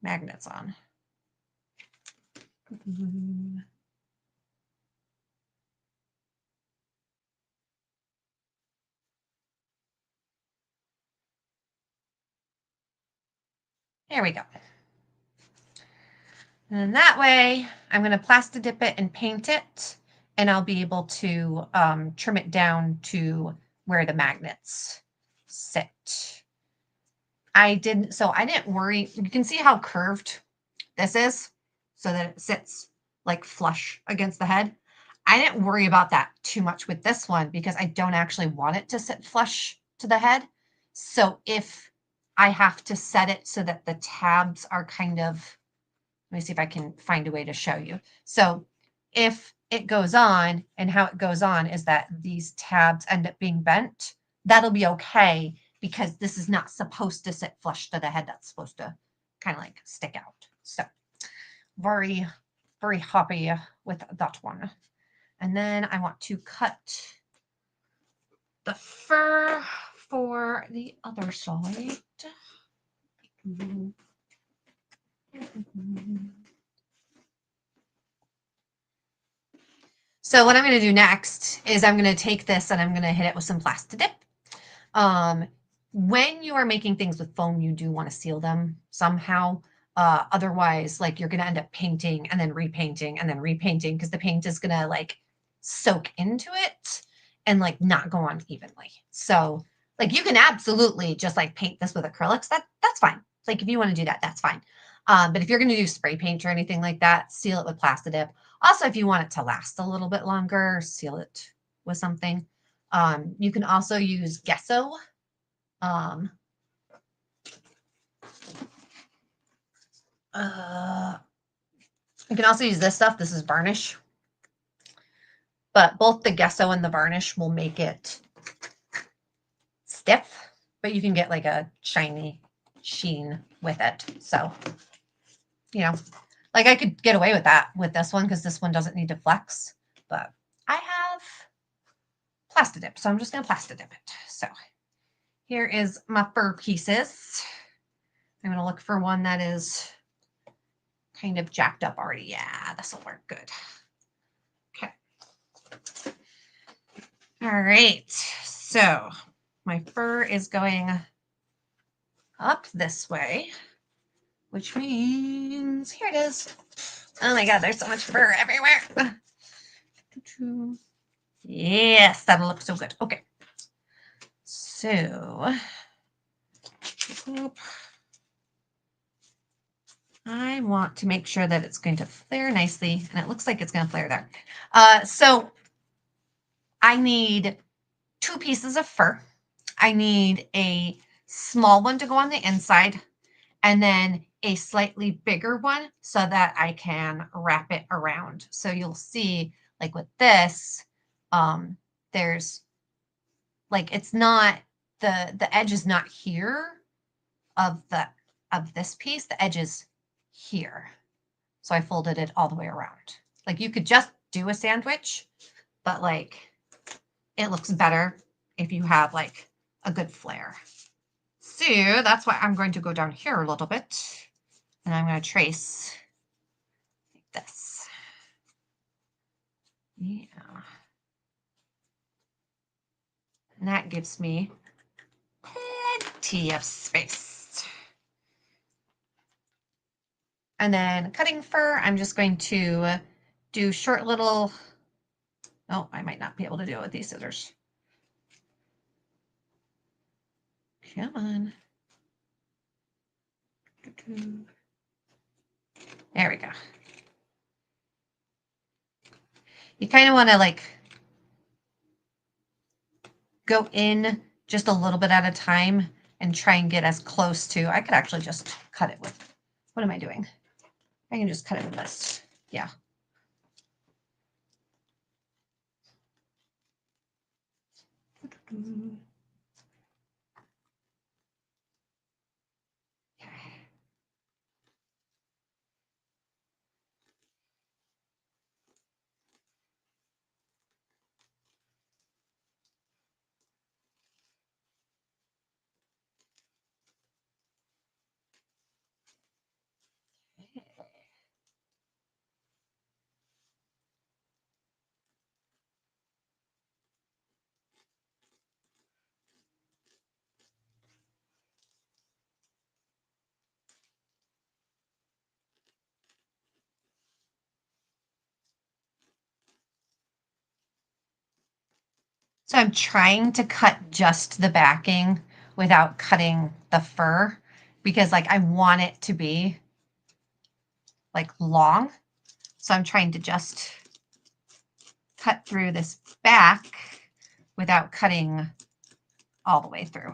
A: magnets on. There we go. And that way, I'm going to plasti dip it and paint it, and I'll be able to trim it down to where the magnets sit. I didn't worry. You can see how curved this is so that it sits like flush against the head. I didn't worry about that too much with this one because I don't actually want it to sit flush to the head. So if I have to set it so that the tabs are kind of, let me see if I can find a way to show you. So if it goes on, and how it goes on is that these tabs end up being bent, that'll be okay because this is not supposed to sit flush to the head. That's supposed to kind of like stick out. So very, very happy with that one. And then I want to cut the fur for the other side. So what I'm going to do next is I'm going to take this and I'm going to hit it with some plasti dip. When you are making things with foam, you do want to seal them somehow. Otherwise, like you're going to end up painting and then repainting and then repainting because the paint is going to like soak into it and like not go on evenly. So like you can absolutely just like paint this with acrylics. That's fine. Like if you want to do that, that's fine. But if you're going to do spray paint or anything like that, seal it with plasti dip. Also, if you want it to last a little bit longer, seal it with something. You can also use gesso. You can also use this stuff. This is varnish. But both the gesso and the varnish will make it stiff, but you can get like a shiny sheen with it. So, you know, like I could get away with that with this one because this one doesn't need to flex, but I have plasti dip, so I'm just going to plasti dip it. So here is my fur pieces. I'm going to look for one that is kind of jacked up already. Yeah, this will work good. Okay. All right. So my fur is going up this way, which means here it is. Oh my God, there's so much fur everywhere. Yes, that'll look so good. Okay. So, I want to make sure that it's going to flare nicely, and it looks like it's going to flare there. So, I need 2 pieces of fur. I need a small one to go on the inside, and then a slightly bigger one so that I can wrap it around. So you'll see, like with this, there's like it's not the edge is not here of this piece. The edge is here. So I folded it all the way around. Like you could just do a sandwich, but like it looks better if you have like a good flare. So that's why I'm going to go down here a little bit and I'm going to trace this. Yeah. And that gives me plenty of space. And then cutting fur, I'm just going to do short little, oh, I might not be able to do it with these scissors. Come on. There we go. You kind of want to like go in just a little bit at a time and try and get as close to, I could actually just cut it with, what am I doing? I can just cut it with this. Yeah. So I'm trying to cut just the backing without cutting the fur because like I want it to be like long. So I'm trying to just cut through this back without cutting all the way through.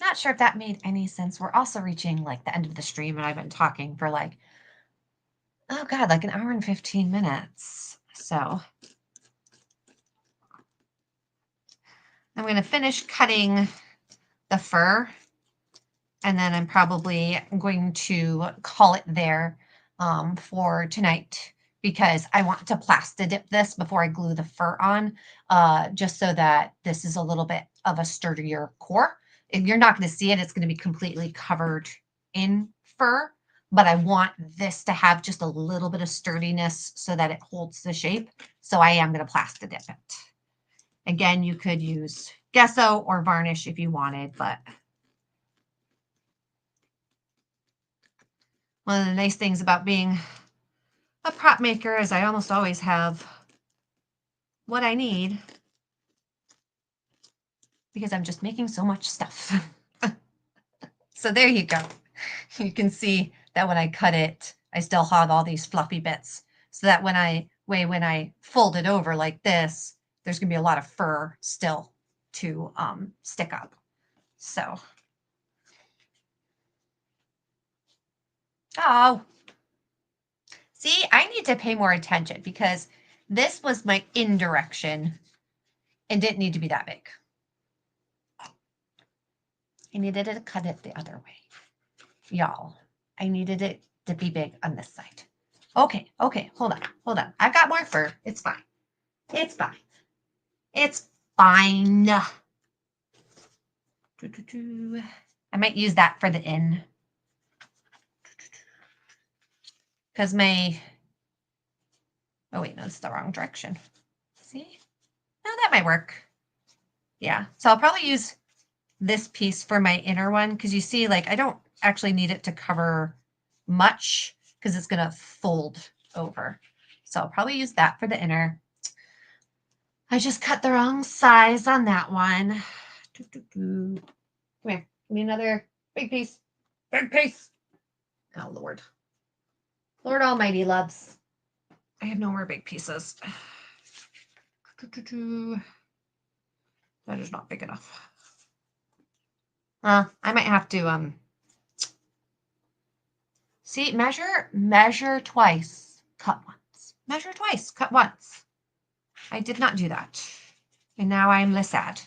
A: Not sure if that made any sense. We're also reaching like the end of the stream and I've been talking for like, oh God, like an hour and 15 minutes. So I'm going to finish cutting the fur and then I'm probably going to call it there for tonight because I want to plasti dip this before I glue the fur on, just so that this is a little bit of a sturdier core. If you're not going to see it, it's going to be completely covered in fur, but I want this to have just a little bit of sturdiness so that it holds the shape. So I am going to plasti dip it. Again, you could use gesso or varnish if you wanted, but one of the nice things about being a prop maker is I almost always have what I need because I'm just making so much stuff. So there you go. You can see that when I cut it, I still have all these fluffy bits so that when I fold it over like this, there's gonna be a lot of fur still to stick up. So, oh, see, I need to pay more attention because this was my in direction and didn't need to be that big. I needed to cut it the other way. Y'all, I needed it to be big on this side. Okay, hold on. I've got more fur. It's fine. It's fine. It's fine. I might use that for the in. Because oh wait, no, it's the wrong direction. See? No, that might work. Yeah, so I'll probably use this piece for my inner one because you see, like, I don't actually need it to cover much because it's going to fold over. So I'll probably use that for the inner. I just cut the wrong size on that one. Come here. Give me another big piece. Big piece. Oh, Lord. Lord Almighty loves. I have no more big pieces. That is not big enough. I might have to see, measure twice, cut once. Measure twice, cut once. I did not do that. And now I'm less sad.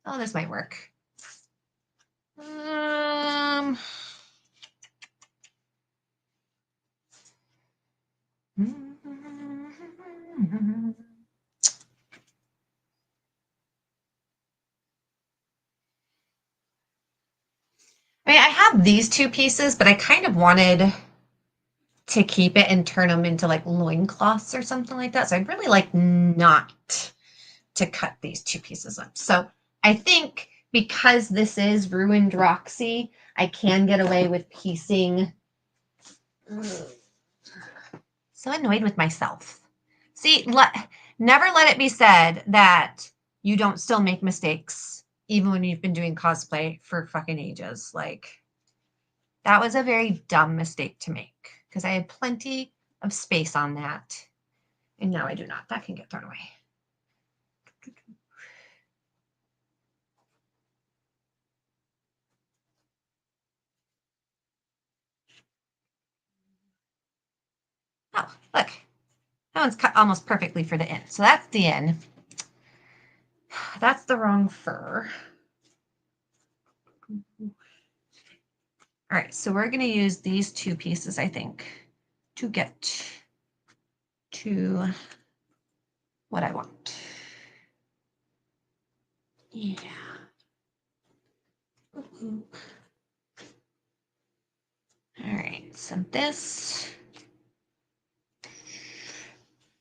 A: Oh, this might work. I mean, I have these two pieces, but I kind of wanted to keep it and turn them into like loincloths or something like that. So I'd really like not to cut these two pieces up. So I think because this is Ruined Roxy, I can get away with piecing. So annoyed with myself. See, never let it be said that you don't still make mistakes, even when you've been doing cosplay for fucking ages. Like, that was a very dumb mistake to make because I had plenty of space on that. And now I do not. That can get thrown away. Oh, look. That one's cut almost perfectly for the in. So that's the in. That's the wrong fur. All right, so we're going to use these two pieces, I think, to get to what I want. Yeah. All right, so this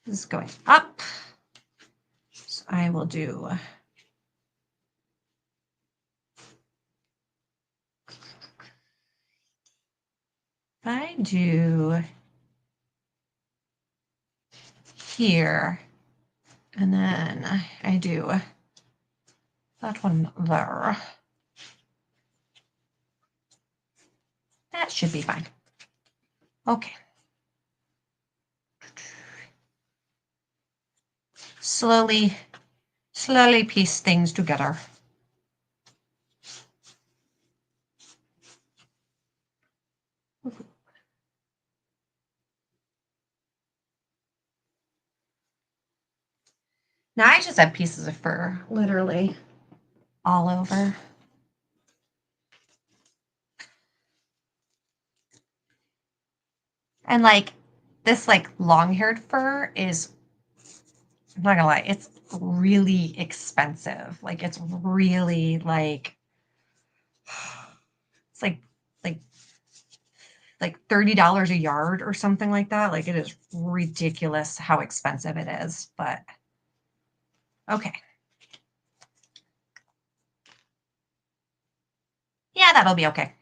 A: is going up. So I will do if I do here, and then I do that one there. That should be fine. Okay. Slowly piece things together. Now I just have pieces of fur, literally all over. And like this like long-haired fur is, I'm not gonna lie, it's really expensive. Like it's really like it's like $30 a yard or something like that. Like it is ridiculous how expensive it is, but okay. Yeah, that'll be okay.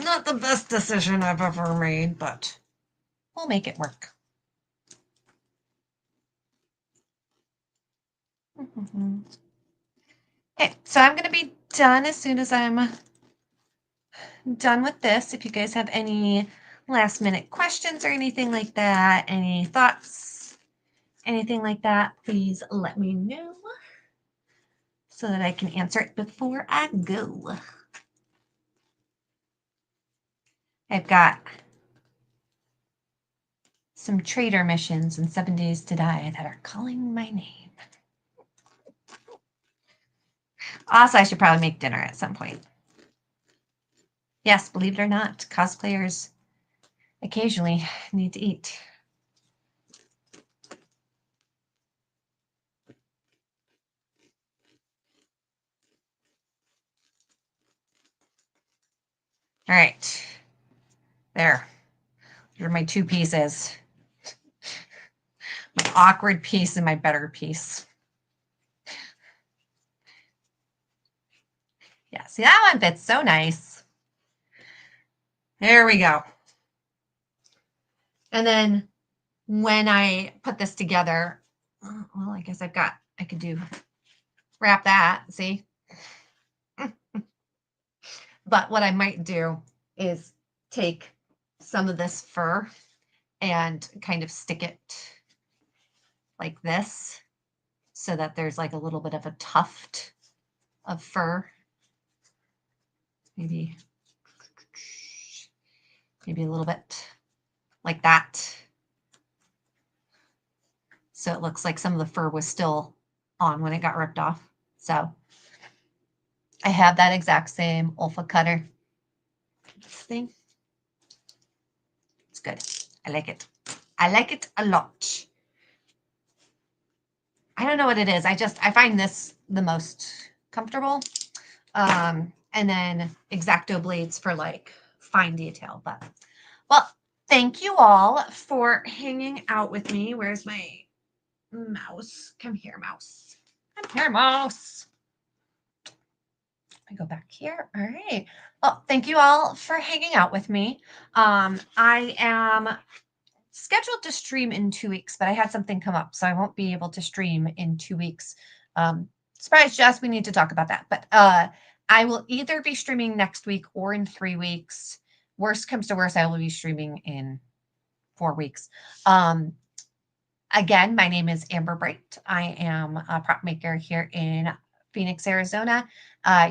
A: Not the best decision I've ever made, but we'll make it work. Okay, so I'm going to be done as soon as I'm done with this. If you guys have any last minute questions or anything like that, any thoughts, anything like that, please let me know so that I can answer it before I go. I've got some trader missions and 7 Days to Die that are calling my name. Also, I should probably make dinner at some point. Yes, believe it or not, cosplayers occasionally need to eat. All right. There. Here are my two pieces. My awkward piece and my better piece. Yeah, see that one fits so nice. There we go. And then when I put this together, well, I guess I could wrap that, see? But what I might do is take some of this fur and kind of stick it like this so that there's like a little bit of a tuft of fur. Maybe a little bit like that. So it looks like some of the fur was still on when it got ripped off. So I have that exact same Olfa cutter thing. It's good. I like it. I like it a lot. I don't know what it is. I find this the most comfortable. and then X-Acto blades for like fine detail. But well, thank you all for hanging out with me. Where's my mouse? Come here, mouse. Come here, mouse. I go back here. All right. Well, thank you all for hanging out with me. I am scheduled to stream in 2 weeks, but I had something come up, so I won't be able to stream in 2 weeks. Surprise, Jess, we need to talk about that. But I will either be streaming next week or in 3 weeks. Worst comes to worst, I will be streaming in 4 weeks. Again, my name is Amber Brite. I am a prop maker here in Phoenix, Arizona.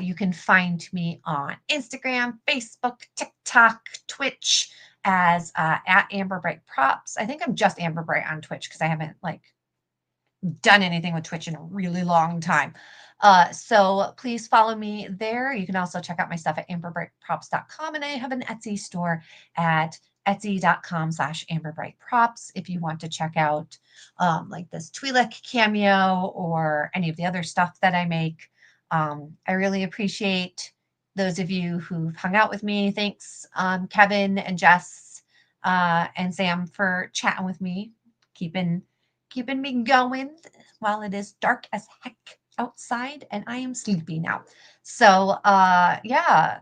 A: You can find me on Instagram, Facebook, TikTok, Twitch as at Amber Brite Props. I think I'm just Amber Brite on Twitch because I haven't like done anything with Twitch in a really long time. So please follow me there. You can also check out my stuff at amberbriteprops.com, and I have an Etsy store at etsy.com/amberbriteprops if you want to check out like this Twi'lek cameo or any of the other stuff that I make. I really appreciate those of you who've hung out with me. Thanks, Kevin and Jess and Sam for chatting with me, keeping me going while it is dark as heck outside and I am sleepy now. So yeah,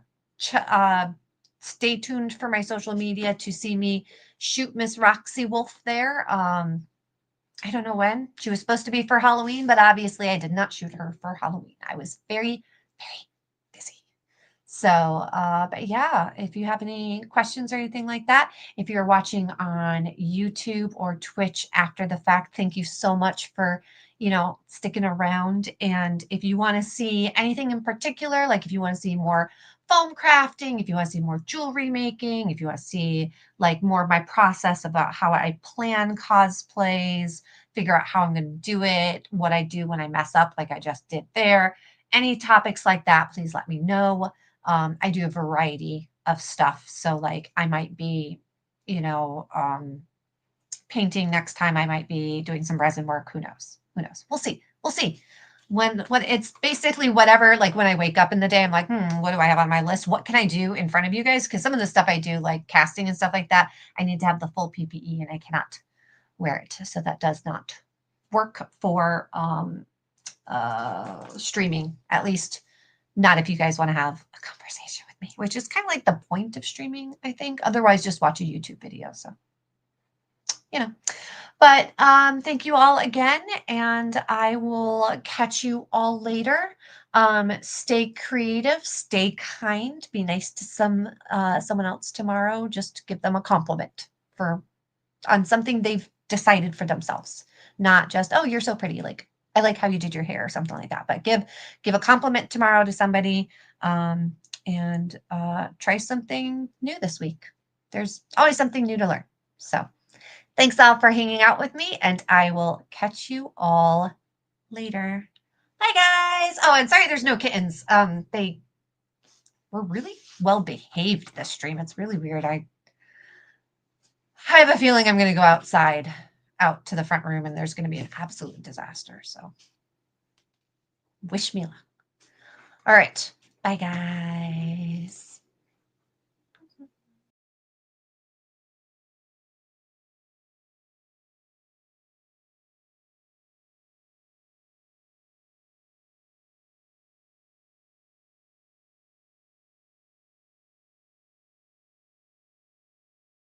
A: stay tuned for my social media to see me shoot Miss Roxy Wolf there. I don't know when. She was supposed to be for Halloween, but obviously I did not shoot her for Halloween. I was very, very busy. So, but yeah, if you have any questions or anything like that, if you're watching on YouTube or Twitch after the fact, thank you so much for, sticking around. And if you want to see anything in particular, like if you want to see more foam crafting, if you want to see more jewelry making, if you want to see like more of my process about how I plan cosplays, figure out how I'm going to do it, what I do when I mess up, like I just did there, any topics like that, please let me know. I do a variety of stuff. So like I might be, painting next time. I might be doing some resin work. Who knows? Who knows? We'll see. We'll see. When it's basically whatever, like when I wake up in the day, I'm like, what do I have on my list? What can I do in front of you guys? Because some of the stuff I do, like casting and stuff like that, I need to have the full PPE and I cannot wear it. So that does not work for streaming, at least not if you guys want to have a conversation with me, which is kind of like the point of streaming, I think. Otherwise, just watch a YouTube video. So, but thank you all again, and I will catch you all later. Stay creative, stay kind, be nice to someone else tomorrow. Just give them a compliment on something they've decided for themselves, not just, oh, you're so pretty, like I like how you did your hair or something like that. But give a compliment tomorrow to somebody, and try something new this week. There's always something new to learn. So thanks all for hanging out with me, and I will catch you all later. Bye, guys. Oh, and sorry there's no kittens. They were really well behaved this stream. It's really weird. I have a feeling I'm going to go outside, out to the front room, and there's going to be an absolute disaster. So wish me luck. All right. Bye, guys.